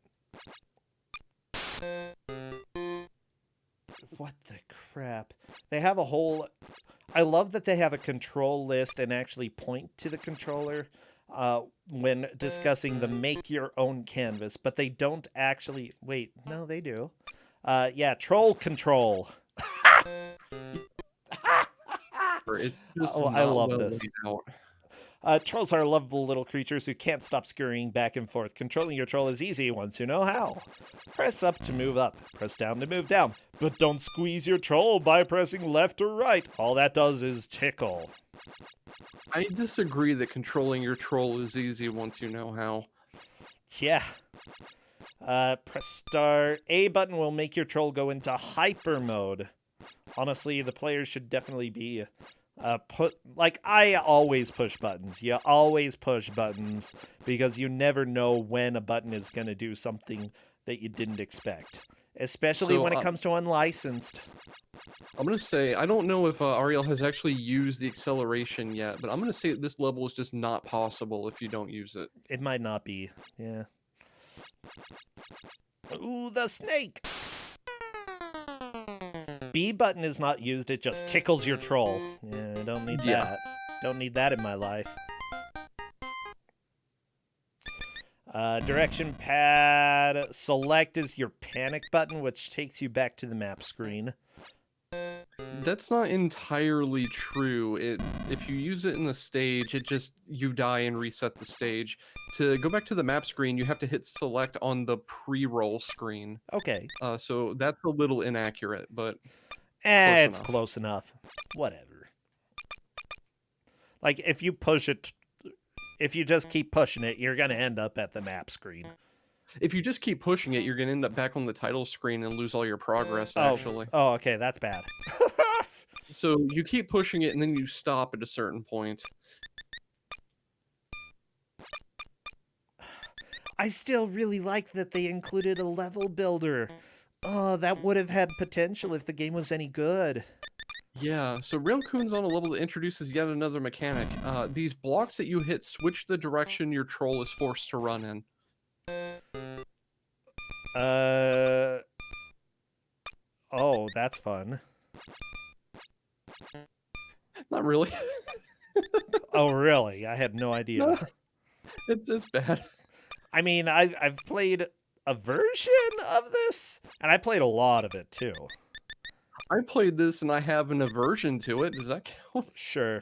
[SPEAKER 1] what the crap? They have a whole... I love that they have a control list and actually point to the controller when discussing the make your own canvas, but they don't actually... Wait, no, they do. Yeah, troll control.
[SPEAKER 2] It's just
[SPEAKER 1] Oh, I
[SPEAKER 2] not
[SPEAKER 1] love
[SPEAKER 2] well
[SPEAKER 1] this.
[SPEAKER 2] laid out.
[SPEAKER 1] Trolls are lovable little creatures who can't stop scurrying back and forth. Controlling your troll is easy once you know how. Press up to move up. Press down to move down. But don't squeeze your troll by pressing left or right. All that does is tickle.
[SPEAKER 2] I disagree that controlling your troll is easy once you know how.
[SPEAKER 1] Yeah. Press start. A button will make your troll go into hyper mode. Honestly, the players should definitely be... I always push buttons. You always push buttons because you never know when a button is going to do something that you didn't expect, especially when it comes to unlicensed.
[SPEAKER 2] I'm going to say, I don't know if Ariel has actually used the acceleration yet, but I'm going to say that this level is just not possible if you don't use it.
[SPEAKER 1] It might not be. Yeah. Ooh, the snake! B button is not used, it just tickles your troll. Yeah, I don't need that. Don't need that in my life. Direction pad. Select is your panic button, which takes you back to the map screen.
[SPEAKER 2] That's not entirely true. If you use it in the stage, you die and reset the stage. To go back to the map screen, you have to hit select on the pre-roll screen.
[SPEAKER 1] Okay.
[SPEAKER 2] So that's a little inaccurate, but
[SPEAKER 1] it's close enough. Whatever. Like, if you push it, if you just keep pushing it, you're going to end up at the map screen.
[SPEAKER 2] If you just keep pushing it, you're gonna end up back on the title screen and lose all your progress,
[SPEAKER 1] Oh,
[SPEAKER 2] actually.
[SPEAKER 1] oh, okay, that's bad.
[SPEAKER 2] So you keep pushing it and then you stop at a certain point.
[SPEAKER 1] I still really like that they included a level builder. Oh, that would have had potential if the game was any good.
[SPEAKER 2] Yeah, so Railcoon's on a level that introduces yet another mechanic. These blocks that you hit switch the direction your troll is forced to run in.
[SPEAKER 1] Uh, oh, that's fun.
[SPEAKER 2] Not really.
[SPEAKER 1] Oh, really? I had no idea.
[SPEAKER 2] No, it's bad.
[SPEAKER 1] I mean, I've played a version of this, and I played a lot of it too.
[SPEAKER 2] I played this and I have an aversion to it. Does that count?
[SPEAKER 1] Sure.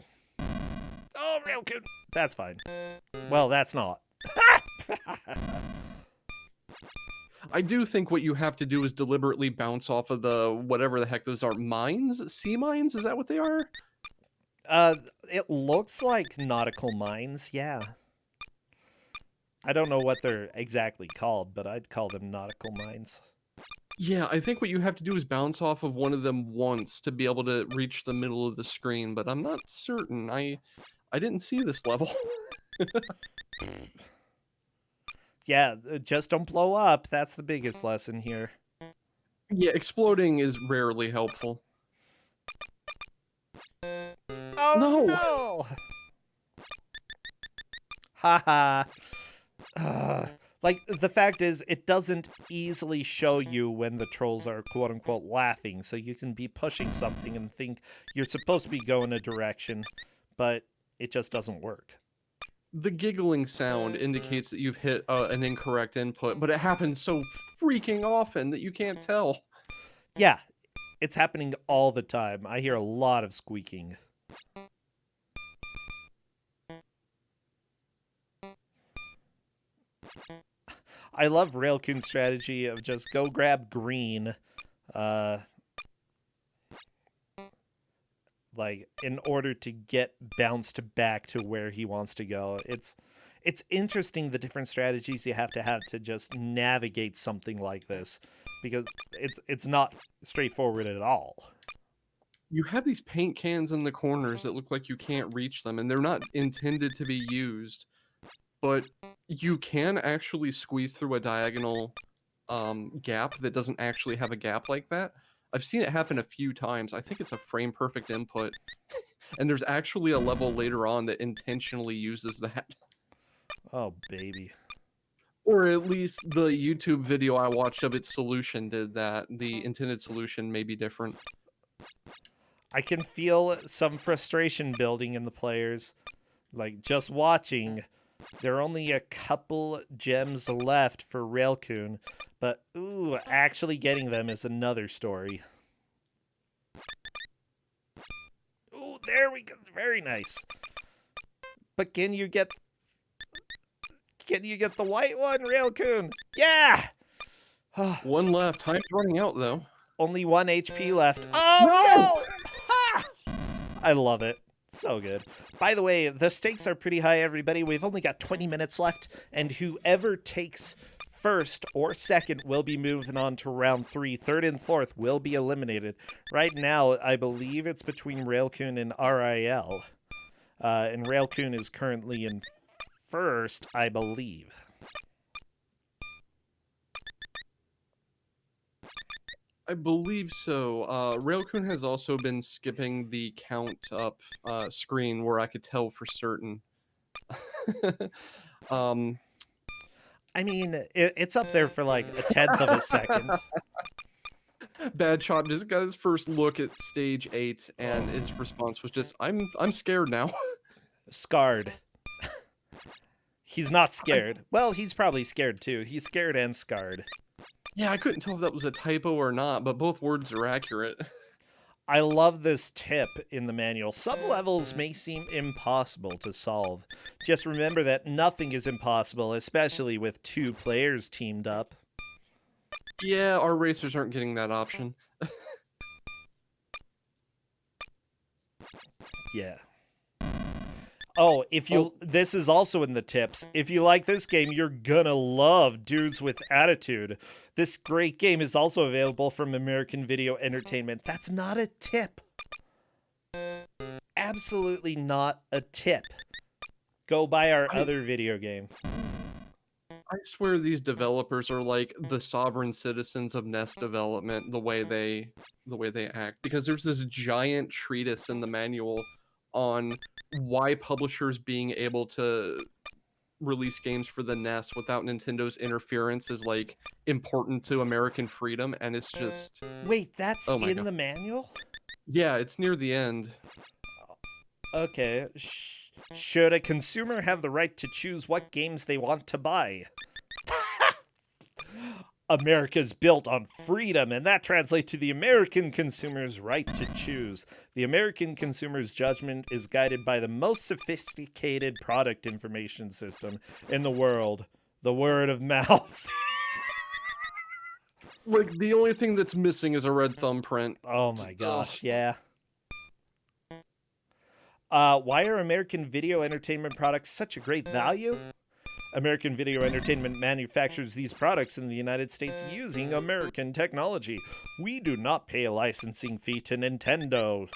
[SPEAKER 1] Oh, real good. That's fine. Well, that's not.
[SPEAKER 2] I do think what you have to do is deliberately bounce off of the whatever the heck those are. Mines? Sea mines? Is that what they are?
[SPEAKER 1] Uh, it looks like nautical mines, yeah. I don't know what they're exactly called, but I'd call them nautical mines.
[SPEAKER 2] Yeah, I think what you have to do is bounce off of one of them once to be able to reach the middle of the screen, but I'm not certain. I didn't see this level.
[SPEAKER 1] Yeah, just don't blow up. That's the biggest lesson here.
[SPEAKER 2] Yeah, exploding is rarely helpful.
[SPEAKER 1] Oh
[SPEAKER 2] No!
[SPEAKER 1] no! Haha. Like, the fact is, it doesn't easily show you when the trolls are quote-unquote laughing, so you can be pushing something and think you're supposed to be going a direction, but it just doesn't work.
[SPEAKER 2] The giggling sound indicates that you've hit an incorrect input, but it happens so freaking often that you can't tell.
[SPEAKER 1] Yeah, it's happening all the time. I hear a lot of squeaking. I love Railcoon's strategy of just go grab green, like, in order to get bounced back to where he wants to go. It's interesting the different strategies you have to just navigate something like this, because it's not straightforward at all.
[SPEAKER 2] You have these paint cans in the corners that look like you can't reach them, and they're not intended to be used, but you can actually squeeze through a diagonal gap that doesn't actually have a gap like that. I've seen it happen a few times. I think it's a frame perfect input. And there's actually a level later on that intentionally uses that.
[SPEAKER 1] Oh, baby.
[SPEAKER 2] Or at least the YouTube video I watched of its solution did that. The intended solution may be different.
[SPEAKER 1] I can feel some frustration building in the players. Like, just watching, there are only a couple gems left for Railcoon, but ooh, actually getting them is another story. Ooh, there we go. Very nice. But can you get the white one, Railcoon? Yeah!
[SPEAKER 2] One left. Time's running out, though.
[SPEAKER 1] Only 1 HP left. Oh, no! Ha! I love it. So good. By the way, the stakes are pretty high, everybody. We've only got 20 minutes left, and whoever takes first or second will be moving on to round 3. Third and fourth will be eliminated. Right now, I believe it's between Railcoon and RIL. And Railcoon is currently in first, I believe.
[SPEAKER 2] I believe so. Railcoon has also been skipping the count up screen where I could tell for certain.
[SPEAKER 1] I mean, it's up there for like a tenth of a second.
[SPEAKER 2] Bad Chop just got his first look at stage 8, and his response was just, "I'm scared now."
[SPEAKER 1] Scarred. He's not scared. Well, he's probably scared too. He's scared and scarred.
[SPEAKER 2] Yeah, I couldn't tell if that was a typo or not, but both words are accurate.
[SPEAKER 1] I love this tip in the manual. Some levels may seem impossible to solve. Just remember that nothing is impossible, especially with 2 players teamed up.
[SPEAKER 2] Yeah, our racers aren't getting that option.
[SPEAKER 1] Yeah. Oh, if
[SPEAKER 2] Oh,
[SPEAKER 1] you, this is also in the tips. If you like this game, you're gonna love Dudes with Attitude. This great game is also available from American Video Entertainment. That's not a tip. Absolutely not a tip. Go buy our
[SPEAKER 2] I
[SPEAKER 1] other video game.
[SPEAKER 2] I swear these developers are like the sovereign citizens of NES development, the way they act. Because there's this giant treatise in the manual on why publishers being able to release games for the NES without Nintendo's interference is like important to American freedom, and it's just
[SPEAKER 1] Wait, that's
[SPEAKER 2] oh my
[SPEAKER 1] in
[SPEAKER 2] god.
[SPEAKER 1] the manual?
[SPEAKER 2] Yeah, it's near the end.
[SPEAKER 1] Okay. Should a consumer have the right to choose what games they want to buy? America's built on freedom, and that translates to the American consumer's right to choose. The American consumer's judgment is guided by the most sophisticated product information system in the world, the word of mouth.
[SPEAKER 2] Like the only thing that's missing is a red thumbprint.
[SPEAKER 1] Oh my
[SPEAKER 2] Ugh.
[SPEAKER 1] gosh, yeah. Why are American video entertainment products such a great value? American Video Entertainment manufactures these products in the United States using American technology. We do not pay a licensing fee to Nintendo.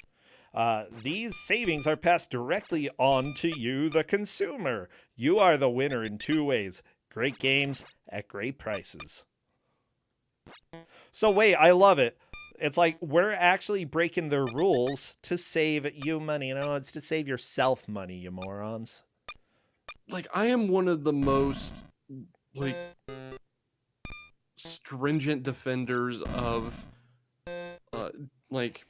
[SPEAKER 1] These savings are passed directly on to you, the consumer. You are the winner in two ways: great games at great prices. So wait, I love it. It's like we're actually breaking their rules to save you money. No, it's to save yourself money, you morons.
[SPEAKER 2] Like I am one of the most like stringent defenders of uh like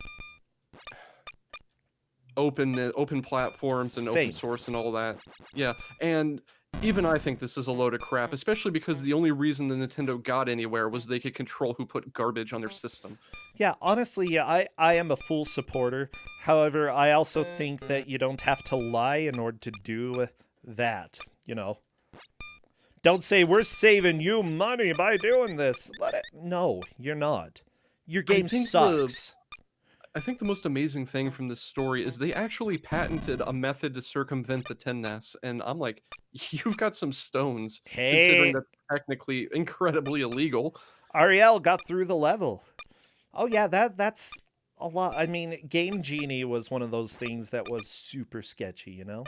[SPEAKER 2] open platforms and
[SPEAKER 1] Same.
[SPEAKER 2] open source and all that. Yeah, and even I think this is a load of crap, especially because the only reason the Nintendo got anywhere was they could control who put garbage on their system.
[SPEAKER 1] Yeah, honestly, yeah, I am a full supporter. However, I also think that you don't have to lie in order to do that, you know. Don't say we're saving you money by doing this. Let it. No, you're not. Your game sucks.
[SPEAKER 2] I think the most amazing thing from this story is they actually patented a method to circumvent the 10NES, and I'm like, you've got some stones, considering
[SPEAKER 1] Hey,
[SPEAKER 2] that's technically incredibly illegal.
[SPEAKER 1] Ariel got through the level. Oh yeah, that's a lot. I mean, Game Genie was one of those things that was super sketchy, you know?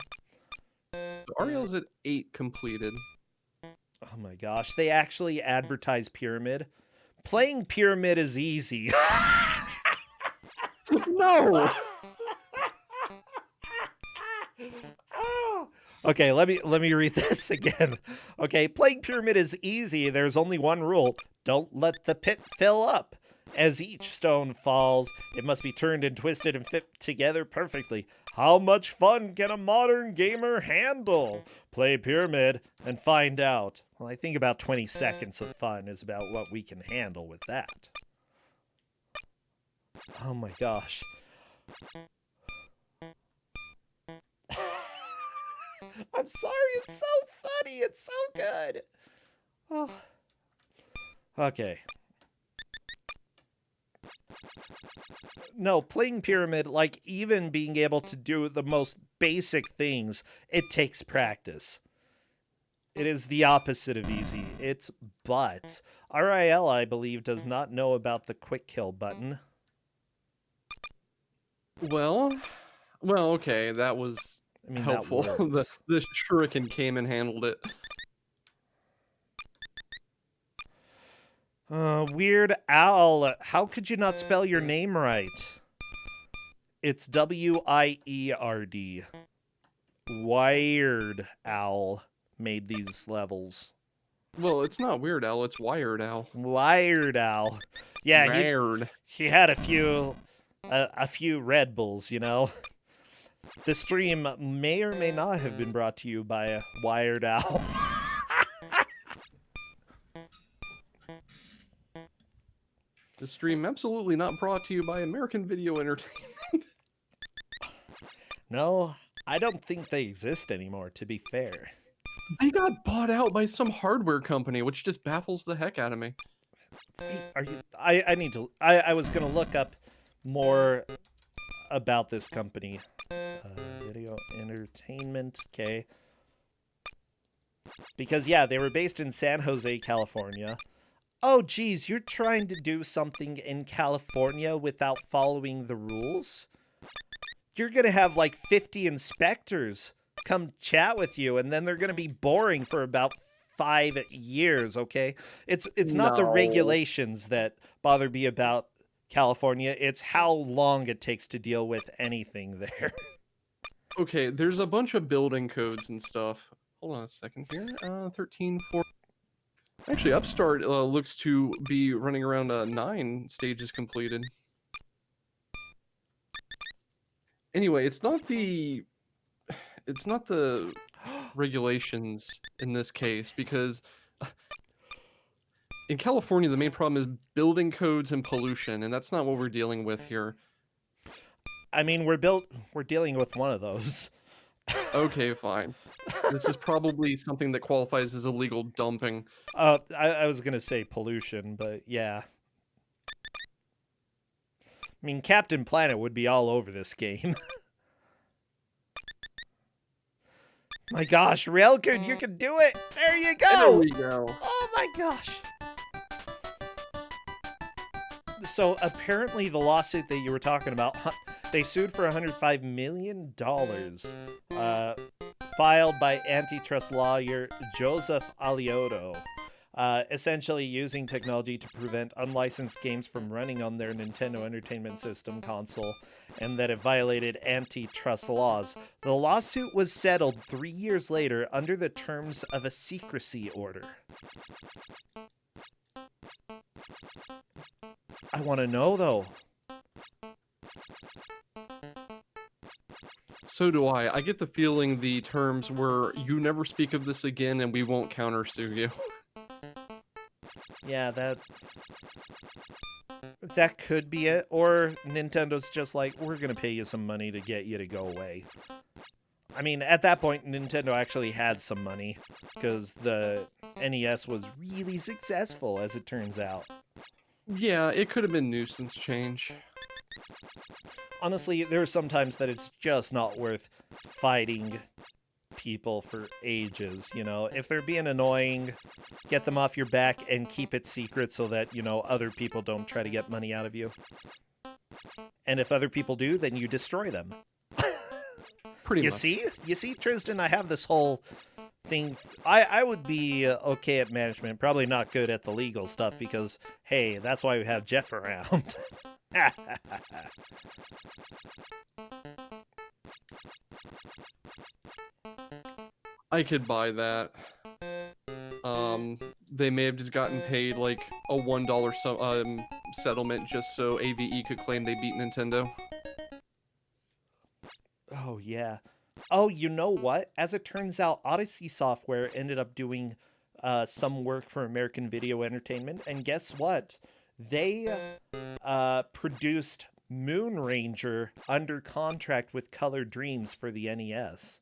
[SPEAKER 2] So Ariel's at 8 completed.
[SPEAKER 1] Oh my gosh, they actually advertise Pyramid. Playing Pyramid is easy.
[SPEAKER 2] No!
[SPEAKER 1] Okay, let me read this again. Okay, playing Pyramid is easy. There's only one rule. Don't let the pit fill up. As each stone falls, it must be turned and twisted and fit together perfectly. How much fun can a modern gamer handle? Play Pyramid and find out. Well, I think about 20 seconds of fun is about what we can handle with that. Oh my gosh. I'm sorry, it's so funny. It's so good. Oh. Okay. No, playing Pyramid, like even being able to do the most basic things, it takes practice. It is the opposite of easy. It's butts. RIL, I believe, does not know about the quick kill button.
[SPEAKER 2] Well, okay, that was
[SPEAKER 1] I mean,
[SPEAKER 2] helpful.
[SPEAKER 1] that
[SPEAKER 2] the
[SPEAKER 1] works.
[SPEAKER 2] the shuriken came and handled it.
[SPEAKER 1] Weird Owl. How could you not spell your name right? It's Wierd. Wired Owl made these levels.
[SPEAKER 2] Well, it's not Weird Al, it's Wired Al.
[SPEAKER 1] Wired Owl. Yeah,
[SPEAKER 2] Weird.
[SPEAKER 1] he had a few Red Bulls, you know. The stream may or may not have been brought to you by a Wired Owl.
[SPEAKER 2] The stream absolutely not brought to you by American Video Entertainment.
[SPEAKER 1] No, I don't think they exist anymore, to be fair.
[SPEAKER 2] They got bought out by some hardware company, which just baffles the heck out of me.
[SPEAKER 1] Wait, are you? I need to. I was gonna look up more about this company. Video Entertainment. Okay. Because, yeah, they were based in San Jose, California. Oh, geez, you're trying to do something in California without following the rules? You're going to have like 50 inspectors come chat with you, and then they're going to be boring for about 5 years, okay? It's not the
[SPEAKER 2] No.
[SPEAKER 1] regulations that bother me about California. It's how long it takes to deal with anything there.
[SPEAKER 2] Okay, there's a bunch of building codes and stuff. Hold on a second here. 13, 4. Actually, Upstart looks to be running around 9 stages completed. Anyway, it's not the regulations in this case, because in California the main problem is building codes and pollution, and that's not what we're dealing with here.
[SPEAKER 1] I mean, we're dealing with one of those.
[SPEAKER 2] Okay, fine. This is probably something that qualifies as illegal dumping.
[SPEAKER 1] I was gonna say pollution, but yeah. I mean, Captain Planet would be all over this game. My gosh, Railgun, you can do it! There you go!
[SPEAKER 2] There we go.
[SPEAKER 1] Oh my gosh! So apparently the lawsuit that you were talking about, they sued for $105 million, filed by antitrust lawyer Joseph Alioto, essentially using technology to prevent unlicensed games from running on their Nintendo Entertainment System console, and that it violated antitrust laws. The lawsuit was settled 3 years later under the terms of a secrecy order. I want to know, though.
[SPEAKER 2] So do I. I get the feeling the terms were, you never speak of this again and we won't countersue you.
[SPEAKER 1] Yeah, that could be it. Or Nintendo's just like, we're going to pay you some money to get you to go away. I mean, at that point, Nintendo actually had some money, because the NES was really successful, as it turns out.
[SPEAKER 2] Yeah, it could have been nuisance change.
[SPEAKER 1] Honestly, there are some times that it's just not worth fighting people for ages, you know? If they're being annoying, get them off your back and keep it secret so that, you know, other people don't try to get money out of you. And if other people do, then you destroy them.
[SPEAKER 2] Pretty much.
[SPEAKER 1] You see, Tristan, I have this whole thing. I would be okay at management, probably not good at the legal stuff, because, hey, that's why we have Jeff around.
[SPEAKER 2] I could buy that. They may have just gotten paid like a $1 settlement just so AVE could claim they beat Nintendo.
[SPEAKER 1] Oh, yeah. Oh, you know what? As it turns out, Odyssey Software ended up doing some work for American Video Entertainment, and guess what? They produced Moon Ranger under contract with Color Dreams for the NES.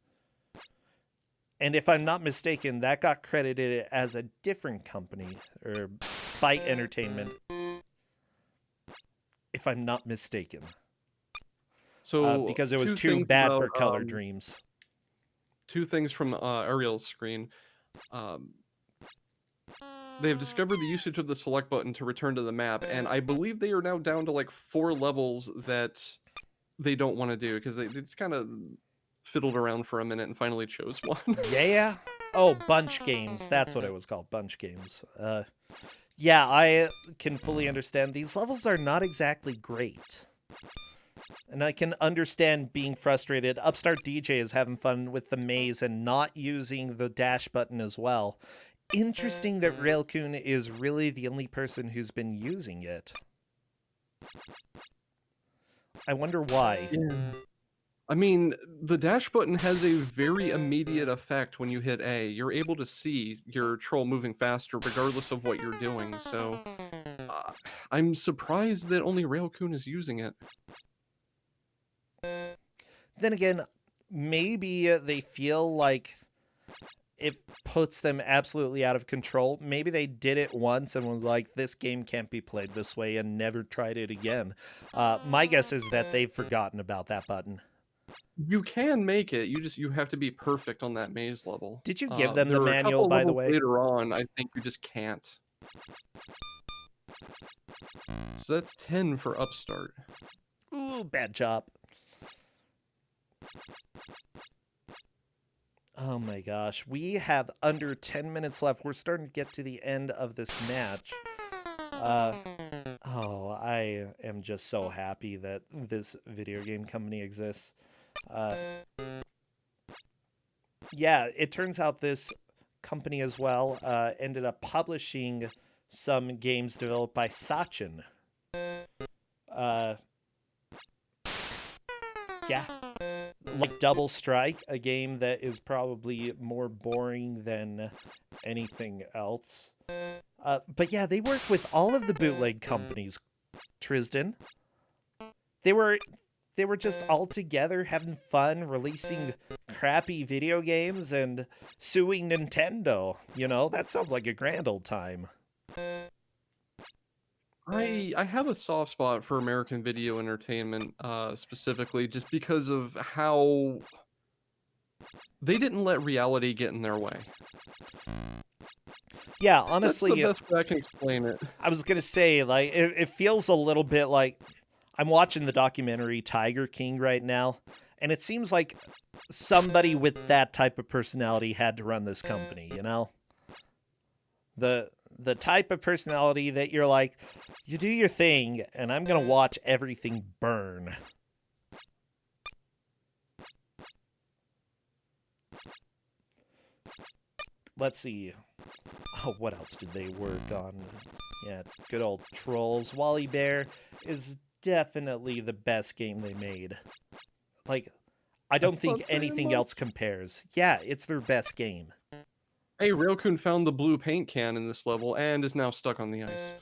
[SPEAKER 1] And if I'm not mistaken, that got credited as a different company, or Byte Entertainment, if I'm not mistaken.
[SPEAKER 2] So
[SPEAKER 1] because it was
[SPEAKER 2] two
[SPEAKER 1] too
[SPEAKER 2] things
[SPEAKER 1] bad
[SPEAKER 2] about,
[SPEAKER 1] for Color Dreams.
[SPEAKER 2] 2 things from Ariel's screen. They have discovered the usage of the select button to return to the map, and I believe they are now down to like 4 levels that they don't want to do, because they just kind of fiddled around for a minute and finally chose one.
[SPEAKER 1] Yeah? Oh, bunch games. That's what it was called, bunch games. Yeah, I can fully understand. These levels are not exactly great. And I can understand being frustrated. Upstart DJ is having fun with the maze and not using the dash button as well. Interesting that Railgun is really the only person who's been using it. I wonder why.
[SPEAKER 2] Yeah. I mean, the dash button has a very immediate effect when you hit A. You're able to see your troll moving faster regardless of what you're doing, so I'm surprised that only Railgun is using it.
[SPEAKER 1] Then again, maybe they feel like it puts them absolutely out of control. Maybe they did it once and was like, this game can't be played this way, and never tried it again. My guess is that they've forgotten about that button.
[SPEAKER 2] You can make it, you have to be perfect on that maze level.
[SPEAKER 1] Did you give them
[SPEAKER 2] There
[SPEAKER 1] the
[SPEAKER 2] are a
[SPEAKER 1] manual,
[SPEAKER 2] couple of
[SPEAKER 1] by the
[SPEAKER 2] levels
[SPEAKER 1] way?
[SPEAKER 2] later on, I think you just can't. So that's 10 for Upstart.
[SPEAKER 1] Ooh, bad job. Oh my gosh. We have under 10 minutes left. We're starting to get to the end of this match. I am just so happy that this video game company exists. Uh, yeah, it turns out this company as well ended up publishing some games developed by Sachin. Uh, yeah, like Double Strike, a game that is probably more boring than anything else. But yeah, they work with all of the bootleg companies, Tristan. They were just all together having fun, releasing crappy video games and suing Nintendo. You know, that sounds like a grand old time.
[SPEAKER 2] I have a soft spot for American video entertainment, specifically just because of how they didn't let reality get in their way.
[SPEAKER 1] Yeah,
[SPEAKER 2] That's the
[SPEAKER 1] honestly,
[SPEAKER 2] best way I can explain it.
[SPEAKER 1] I was gonna say, like, it feels a little bit like I'm watching the documentary Tiger King right now, and it seems like somebody with that type of personality had to run this company, you know? The type of personality that you're like, you do your thing, and I'm gonna watch everything burn. Let's see. Oh, what else did they work on? Yeah, good old Trolls. Wally Bear is definitely the best game they made. Like, I don't think
[SPEAKER 2] Not saying
[SPEAKER 1] anything
[SPEAKER 2] much.
[SPEAKER 1] else compares. Yeah, it's their best game.
[SPEAKER 2] Hey, Railcoon found the blue paint can in this level and is now stuck on the ice.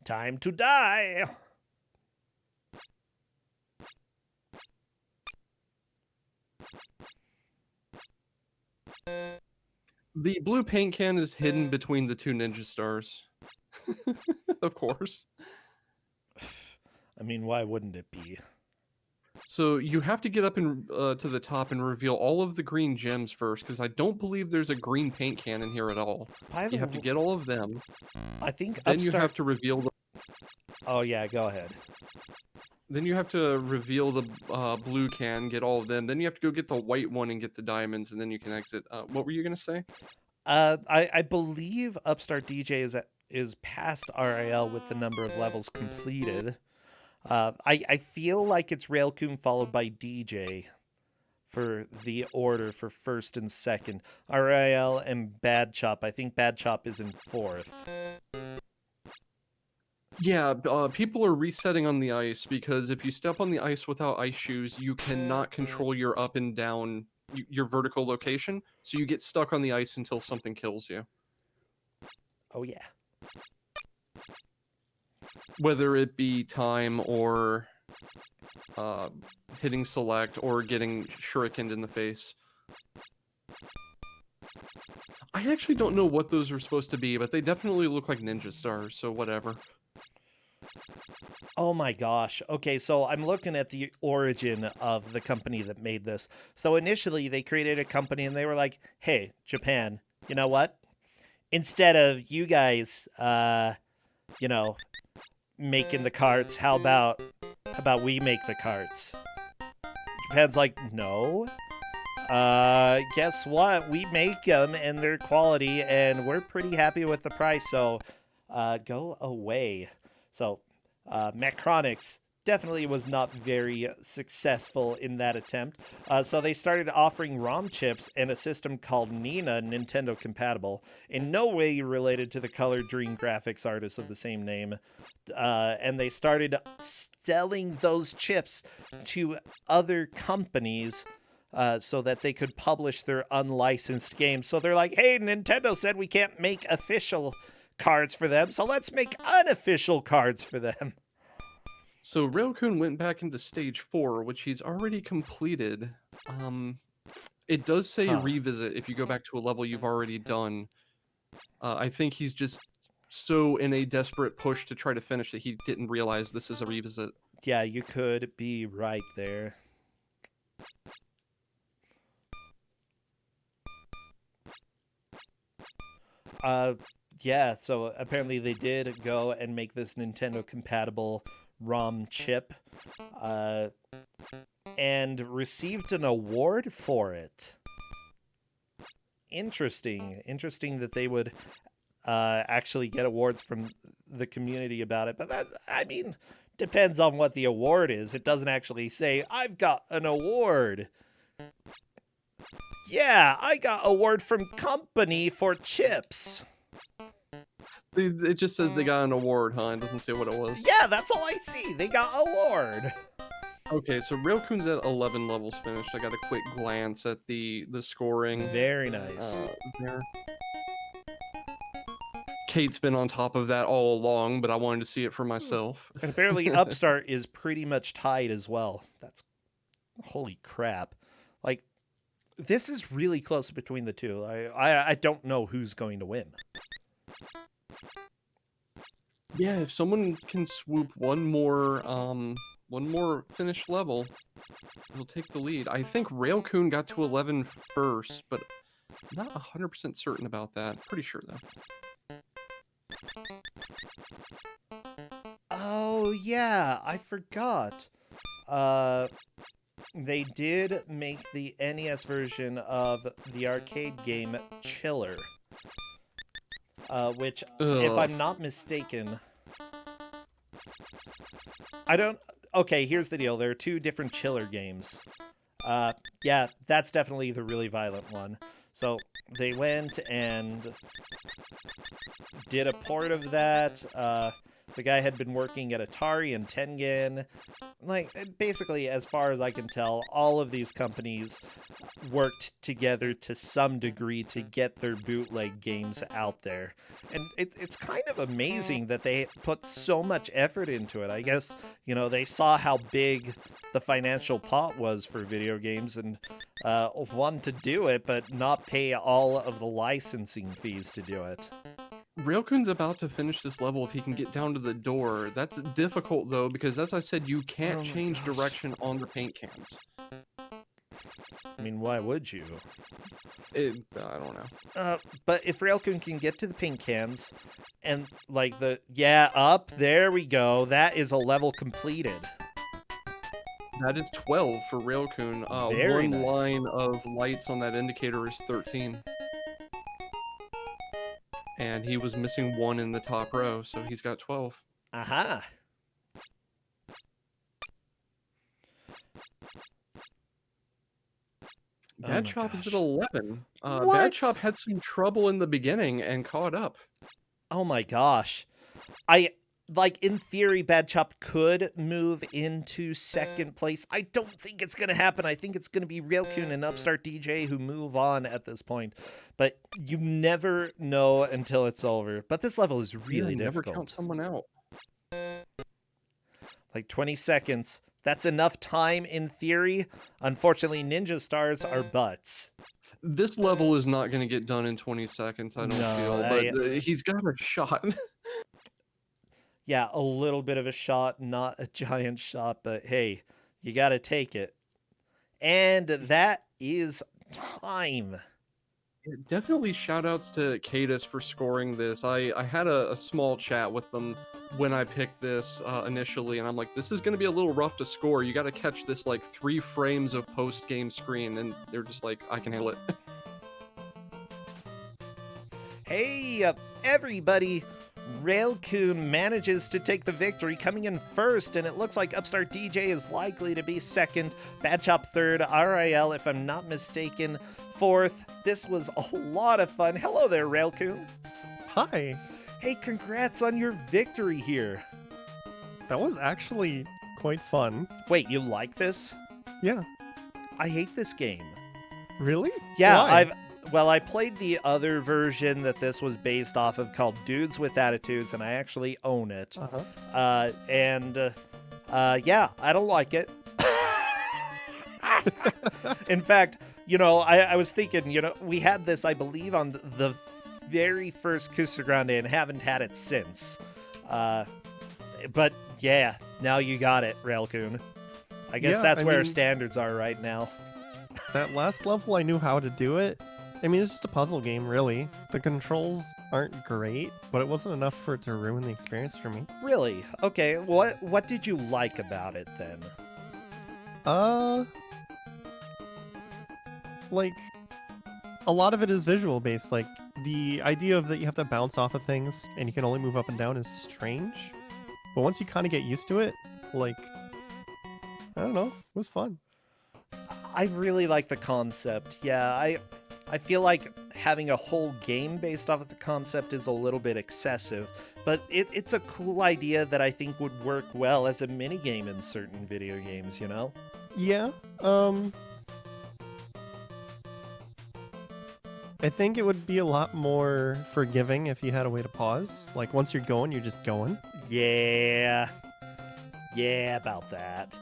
[SPEAKER 1] Time to die!
[SPEAKER 2] The blue paint can is hidden between the two ninja stars. Of course.
[SPEAKER 1] I mean, why wouldn't it be?
[SPEAKER 2] So you have to get up and to the top and reveal all of the green gems first, because I don't believe there's a green paint can in here at all.
[SPEAKER 1] By the
[SPEAKER 2] You have to
[SPEAKER 1] w-
[SPEAKER 2] get all of them.
[SPEAKER 1] I think
[SPEAKER 2] Then you
[SPEAKER 1] Upstart.
[SPEAKER 2] have to reveal the.
[SPEAKER 1] Oh yeah, go ahead.
[SPEAKER 2] Then you have to reveal the blue can, get all of them. Then you have to go get the white one and get the diamonds, and then you can exit. What were you gonna say?
[SPEAKER 1] I believe Upstart DJ is past RIL with the number of levels completed. I feel like it's Railcoon followed by DJ for the order for first and second. RIL and Bad Chop. I think Bad Chop is in fourth.
[SPEAKER 2] Yeah, people are resetting on the ice because if you step on the ice without ice shoes, you cannot control your up and down, your vertical location. So you get stuck on the ice until something kills you.
[SPEAKER 1] Oh yeah.
[SPEAKER 2] Whether it be time or hitting select or getting shurikened in the face. I actually don't know what those are supposed to be, but they definitely look like ninja stars, so whatever.
[SPEAKER 1] Oh my gosh. Okay, so I'm looking at the origin of the company that made this. So initially, they created a company and they were like, hey, Japan, you know what? Instead of you guys, you know, making the carts, how about we make the carts? Japan's like, no. Guess what? We make them and they're quality and we're pretty happy with the price, so go away. So Macronix definitely was not very successful in that attempt. So they started offering ROM chips and a system called Nina, Nintendo compatible, in no way related to the Color Dream graphics artist of the same name. And they started selling those chips to other companies so that they could publish their unlicensed games. So they're like, hey, Nintendo said we can't make official cards for them, so let's make unofficial cards for them.
[SPEAKER 2] So Railcoon went back into stage 4, which he's already completed. It does say revisit if you go back to a level you've already done. I think he's just so in a desperate push to try to finish it, he didn't realize this is a revisit.
[SPEAKER 1] Yeah, you could be right there. Yeah, so apparently they did go and make this Nintendo compatible ROM chip, uh, and received an award for it. Interesting that they would actually get awards from the community about it. But that, I mean, depends on what the award is. It doesn't actually say, I've got an award. Yeah, I got award from company for chips.
[SPEAKER 2] It just says they got an award, huh? It doesn't say what it was.
[SPEAKER 1] Yeah, that's all I see. They got award.
[SPEAKER 2] Okay, so Railcoon's at 11 levels finished. I got a quick glance at the scoring.
[SPEAKER 1] Very nice.
[SPEAKER 2] There. Kate's been on top of that all along, but I wanted to see it for myself.
[SPEAKER 1] And apparently Upstart is pretty much tied as well. That's holy crap. Like, this is really close between the two. I don't know who's going to win.
[SPEAKER 2] Yeah, if someone can swoop one more finished level, they'll take the lead. I think Railcoon got to 11 first, but I'm not 100% certain about that. Pretty sure though.
[SPEAKER 1] Oh yeah, I forgot. They did make the NES version of the arcade game Chiller. Which, if I'm not mistaken, I don't... Okay, here's the deal. There are two different Chiller games. Yeah, that's definitely the really violent one. So, they went and did a port of that. The guy had been working at Atari and Tengen. Like, basically, as far as I can tell, all of these companies worked together to some degree to get their bootleg games out there. And it's kind of amazing that they put so much effort into it. I guess, you know, they saw how big the financial pot was for video games and wanted to do it, but not pay all of the licensing fees to do it.
[SPEAKER 2] Railcoon's about to finish this level if he can get down to the door. That's difficult, though, because as I said, you can't change direction on the paint cans.
[SPEAKER 1] I mean, why would you?
[SPEAKER 2] I don't know.
[SPEAKER 1] But if Railcoon can get to the paint cans and, like, up, there we go. That is a level completed.
[SPEAKER 2] That is 12 for Railcoon.
[SPEAKER 1] Very
[SPEAKER 2] one
[SPEAKER 1] nice.
[SPEAKER 2] line of lights on that indicator is 13. And he was missing one in the top row, so he's got 12.
[SPEAKER 1] Aha.
[SPEAKER 2] Bad Chop is
[SPEAKER 1] gosh.
[SPEAKER 2] at 11.
[SPEAKER 1] What?
[SPEAKER 2] Bad Chop had some trouble in the beginning and caught up.
[SPEAKER 1] Oh my gosh. In theory, Bad Chop could move into second place. I don't think it's going to happen. I think it's going to be Railcoon and Upstart DJ who move on at this point. But you never know until it's over. But this level is really difficult.
[SPEAKER 2] Never count someone out.
[SPEAKER 1] Like 20 seconds. That's enough time in theory. Unfortunately, Ninja Stars are butts.
[SPEAKER 2] This level is not going to get done in 20 seconds, I don't feel. But he's got a shot.
[SPEAKER 1] Yeah, a little bit of a shot, not a giant shot, but hey, you got to take it. And that is time.
[SPEAKER 2] Definitely shout-outs to Cadus for scoring this. I had a small chat with them when I picked this initially, and I'm like, this is going to be a little rough to score. You got to catch this, like, 3 frames of post-game screen, and they're just like, I can handle it.
[SPEAKER 1] Hey, everybody. Railcoon manages to take the victory, coming in first, and it looks like Upstart DJ is likely to be second, Bad Chop third, RIL, if I'm not mistaken, fourth. This was a lot of fun. Hello there, Railcoon.
[SPEAKER 3] Hi.
[SPEAKER 1] Hey, congrats on your victory here.
[SPEAKER 3] That was actually quite fun.
[SPEAKER 1] Wait, you like this?
[SPEAKER 3] Yeah.
[SPEAKER 1] I hate this game.
[SPEAKER 3] Really?
[SPEAKER 1] Yeah,
[SPEAKER 3] Why?
[SPEAKER 1] I played the other version that this was based off of called Dudes with Attitudes, and I actually own it.
[SPEAKER 3] Uh-huh.
[SPEAKER 1] Yeah, I don't like it. In fact, you know, I was thinking, you know, we had this, I believe, on the very first Ku5ogrande and haven't had it since. But yeah, now you got it, Railcoon. I guess
[SPEAKER 3] Yeah,
[SPEAKER 1] that's
[SPEAKER 3] I
[SPEAKER 1] where our
[SPEAKER 3] mean-
[SPEAKER 1] standards are right now.
[SPEAKER 3] That last level, I knew how to do it. I mean, it's just a puzzle game, really. The controls aren't great, but it wasn't enough for it to ruin the experience for me.
[SPEAKER 1] Really? Okay, what did you like about it then?
[SPEAKER 3] Like, a lot of it is visual based. Like, the idea of that you have to bounce off of things and you can only move up and down is strange. But once you kind of get used to it, like, I don't know, it was fun.
[SPEAKER 1] I really like the concept. Yeah, I feel like having a whole game based off of the concept is a little bit excessive, but it's a cool idea that I think would work well as a minigame in certain video games, you know?
[SPEAKER 3] Yeah, I think it would be a lot more forgiving if you had a way to pause. Like, once you're going, you're just going.
[SPEAKER 1] Yeah. Yeah, about that.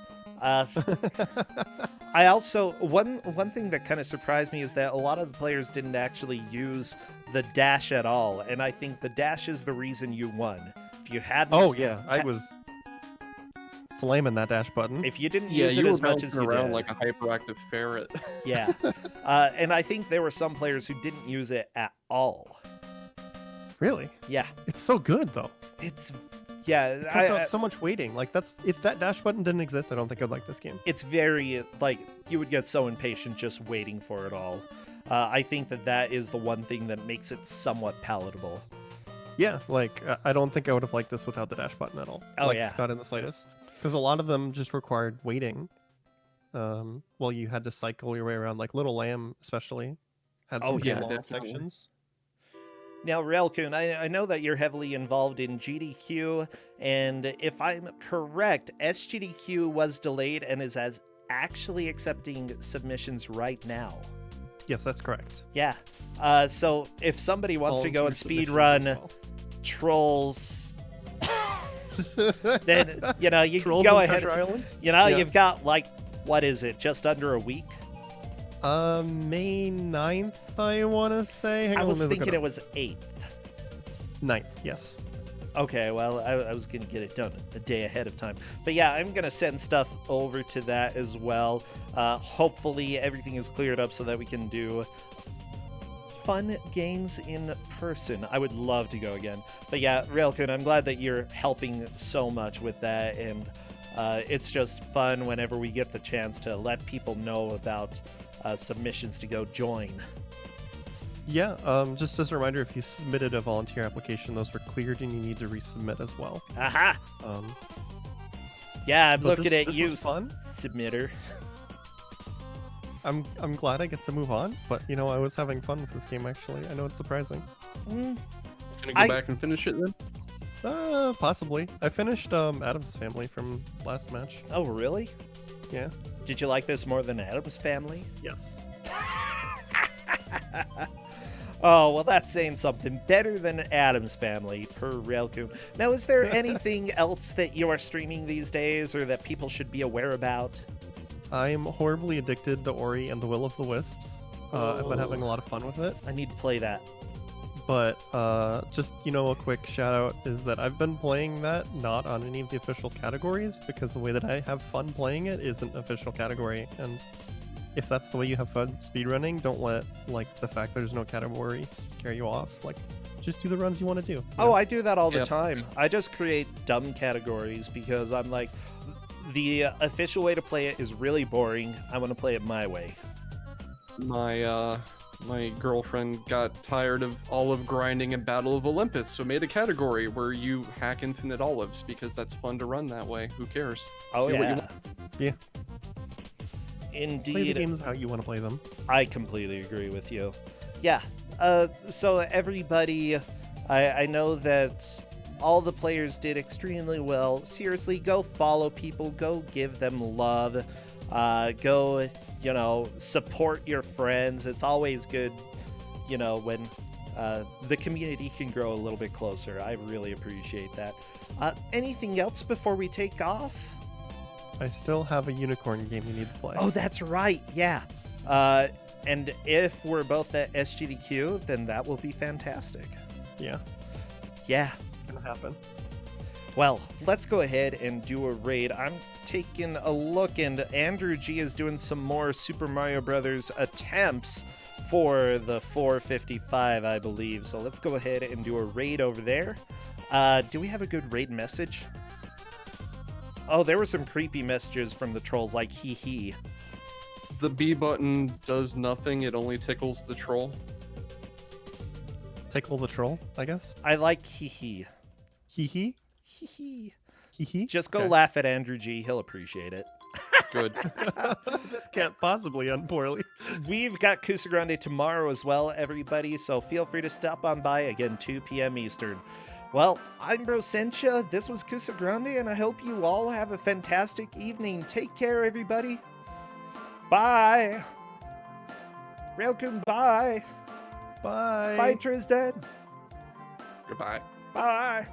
[SPEAKER 1] I also, one thing that kind of surprised me is that a lot of the players didn't actually use the dash at all, and I think the dash is the reason you won. If you hadn't...
[SPEAKER 3] Oh, yeah, I was slamming that dash button.
[SPEAKER 1] If you didn't
[SPEAKER 2] Yeah,
[SPEAKER 1] use
[SPEAKER 2] you
[SPEAKER 1] it
[SPEAKER 2] were
[SPEAKER 1] as much as
[SPEAKER 2] bouncing
[SPEAKER 1] you
[SPEAKER 2] around
[SPEAKER 1] did...
[SPEAKER 2] like a hyperactive ferret.
[SPEAKER 1] Yeah. And I think there were some players who didn't use it at all.
[SPEAKER 3] Really?
[SPEAKER 1] Yeah.
[SPEAKER 3] It's so good, though.
[SPEAKER 1] It's... Yeah,
[SPEAKER 3] It cuts out so much waiting. Like, that's... If that dash button didn't exist, I don't think I'd like this game.
[SPEAKER 1] it's very, like, you would get so impatient just waiting for it all. I think that is the one thing that makes it somewhat palatable.
[SPEAKER 3] Yeah, like, I don't think I would have liked this without the dash button at all.
[SPEAKER 1] Oh,
[SPEAKER 3] Like,
[SPEAKER 1] yeah.
[SPEAKER 3] Not in the slightest. Because a lot of them just required waiting. While you had to cycle your way around. Like, Little Lamb, especially, had some
[SPEAKER 1] Oh,
[SPEAKER 3] pretty
[SPEAKER 2] yeah,
[SPEAKER 3] long
[SPEAKER 2] definitely.
[SPEAKER 3] sections.
[SPEAKER 1] Now, Railcoon, I know that you're heavily involved in GDQ, and if I'm correct, SGDQ was delayed and is actually accepting submissions right now.
[SPEAKER 3] Yes, that's correct.
[SPEAKER 1] Yeah. So if somebody wants
[SPEAKER 3] All
[SPEAKER 1] to go and
[SPEAKER 3] through
[SPEAKER 1] speed
[SPEAKER 3] submissions
[SPEAKER 1] run
[SPEAKER 3] as well.
[SPEAKER 1] Trolls, then, you know, you can
[SPEAKER 3] Trolls
[SPEAKER 1] go
[SPEAKER 3] and
[SPEAKER 1] ahead.
[SPEAKER 3] Treasure Islands?
[SPEAKER 1] You know,
[SPEAKER 3] Yeah.
[SPEAKER 1] you've got, like, what is it, just under a week?
[SPEAKER 3] May 9th, I want to say. Hang
[SPEAKER 1] I
[SPEAKER 3] on,
[SPEAKER 1] was
[SPEAKER 3] let me look
[SPEAKER 1] thinking
[SPEAKER 3] it
[SPEAKER 1] it was 8th.
[SPEAKER 3] 9th, yes.
[SPEAKER 1] Okay, well, I was going to get it done a day ahead of time. But yeah, I'm going to send stuff over to that as well. Hopefully everything is cleared up so that we can do fun games in person. I would love to go again. But yeah, Railcoon, I'm glad that you're helping so much with that, and it's just fun whenever we get the chance to let people know about submissions to go join.
[SPEAKER 3] Yeah, just as a reminder, if you submitted a volunteer application, those were cleared and you need to resubmit as well.
[SPEAKER 1] Aha!
[SPEAKER 3] Um,
[SPEAKER 1] Yeah, I'm
[SPEAKER 3] but
[SPEAKER 1] looking
[SPEAKER 3] this
[SPEAKER 1] at you,
[SPEAKER 3] was fun.
[SPEAKER 1] submitter.
[SPEAKER 3] I'm glad I get to move on, but you know, I was having fun with this game actually. I know it's surprising.
[SPEAKER 1] Mm,
[SPEAKER 2] Gonna go back and finish it then?
[SPEAKER 3] Possibly. I finished Adam's Family from last match.
[SPEAKER 1] oh, really?
[SPEAKER 3] Yeah.
[SPEAKER 1] Did you like this more than Addams Family?
[SPEAKER 3] Yes.
[SPEAKER 1] Oh, well, that's saying something. Better than Addams Family, per Railcoon. Now, is there anything else that you are streaming these days or that people should be aware about?
[SPEAKER 3] I'm horribly addicted to Ori and the Will of the Wisps. I've been having a lot of fun with it.
[SPEAKER 1] I need to play that.
[SPEAKER 3] But just, you know, a quick shout out is that I've been playing that not on any of the official categories because the way that I have fun playing it isn't official category. And if that's the way you have fun speedrunning, don't let like the fact that there's no category scare you off. Like, just do the runs you want to do. you
[SPEAKER 1] Oh,
[SPEAKER 3] know?
[SPEAKER 1] I do that all the
[SPEAKER 2] Yep.
[SPEAKER 1] time. I just create dumb categories because I'm like, the official way to play it is really boring. I want to play it my way.
[SPEAKER 2] My girlfriend got tired of olive grinding in Battle of Olympus, so made a category where you hack infinite olives because that's fun to run that way. Who cares?
[SPEAKER 1] Oh,
[SPEAKER 2] Do what you
[SPEAKER 1] yeah.
[SPEAKER 3] Yeah. Play the
[SPEAKER 1] Indeed.
[SPEAKER 3] games how you want to play them.
[SPEAKER 1] I completely agree with you. Yeah. So everybody, I know that all the players did extremely well. Seriously, go follow people. Go give them love. Go, you know, support your friends. It's always good, you know, when the community can grow a little bit closer. I really appreciate that. Anything else before we take off?
[SPEAKER 3] I still have a unicorn game you need to play.
[SPEAKER 1] Oh, that's right. Yeah. And if we're both at SGDQ, then that will be fantastic.
[SPEAKER 3] Yeah,
[SPEAKER 1] Yeah.
[SPEAKER 3] it's gonna happen.
[SPEAKER 1] Well, let's go ahead and do a raid. I'm taking a look, and Andrew G is doing some more Super Mario Brothers attempts for the 455, I believe. So let's go ahead and do a raid over there. Do we have a good raid message? Oh, there were some creepy messages from the trolls like hee hee.
[SPEAKER 2] The B button does nothing. It only tickles the troll.
[SPEAKER 3] Tickle the troll, I guess.
[SPEAKER 1] I like hee hee.
[SPEAKER 3] Hee hee.
[SPEAKER 1] Hee hee.
[SPEAKER 3] Hee hee.
[SPEAKER 1] Just go
[SPEAKER 3] Okay.
[SPEAKER 1] laugh at Andrew G. He'll appreciate it.
[SPEAKER 2] Good.
[SPEAKER 3] This can't possibly end poorly.
[SPEAKER 1] We've got Ku5ogrande tomorrow as well, everybody, so feel free to stop on by, again, 2 p.m. Eastern. Well, I'm Bro Sencha, this was Ku5ogrande, and I hope you all have a fantastic evening. Take care, everybody. Bye. Railcoon, bye.
[SPEAKER 3] Bye.
[SPEAKER 1] Bye, Tristan.
[SPEAKER 2] Goodbye.
[SPEAKER 1] Bye.